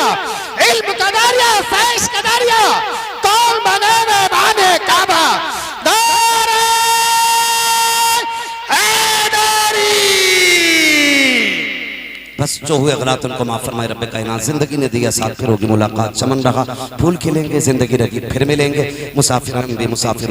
इल्म का दरिया, फैज़ का दरिया, कौन बने मेहमाने काबा, नारे हैदरी। बस जो हुए गलत उनको माफ फरमाए रब्बे कायनात। जिंदगी ने दिया साथ, फिर होगी मुलाकात, चमन रहा फूल खिलेंगे, जिंदगी रही फिर मिलेंगे, मुसाफिर बेमुसाफिर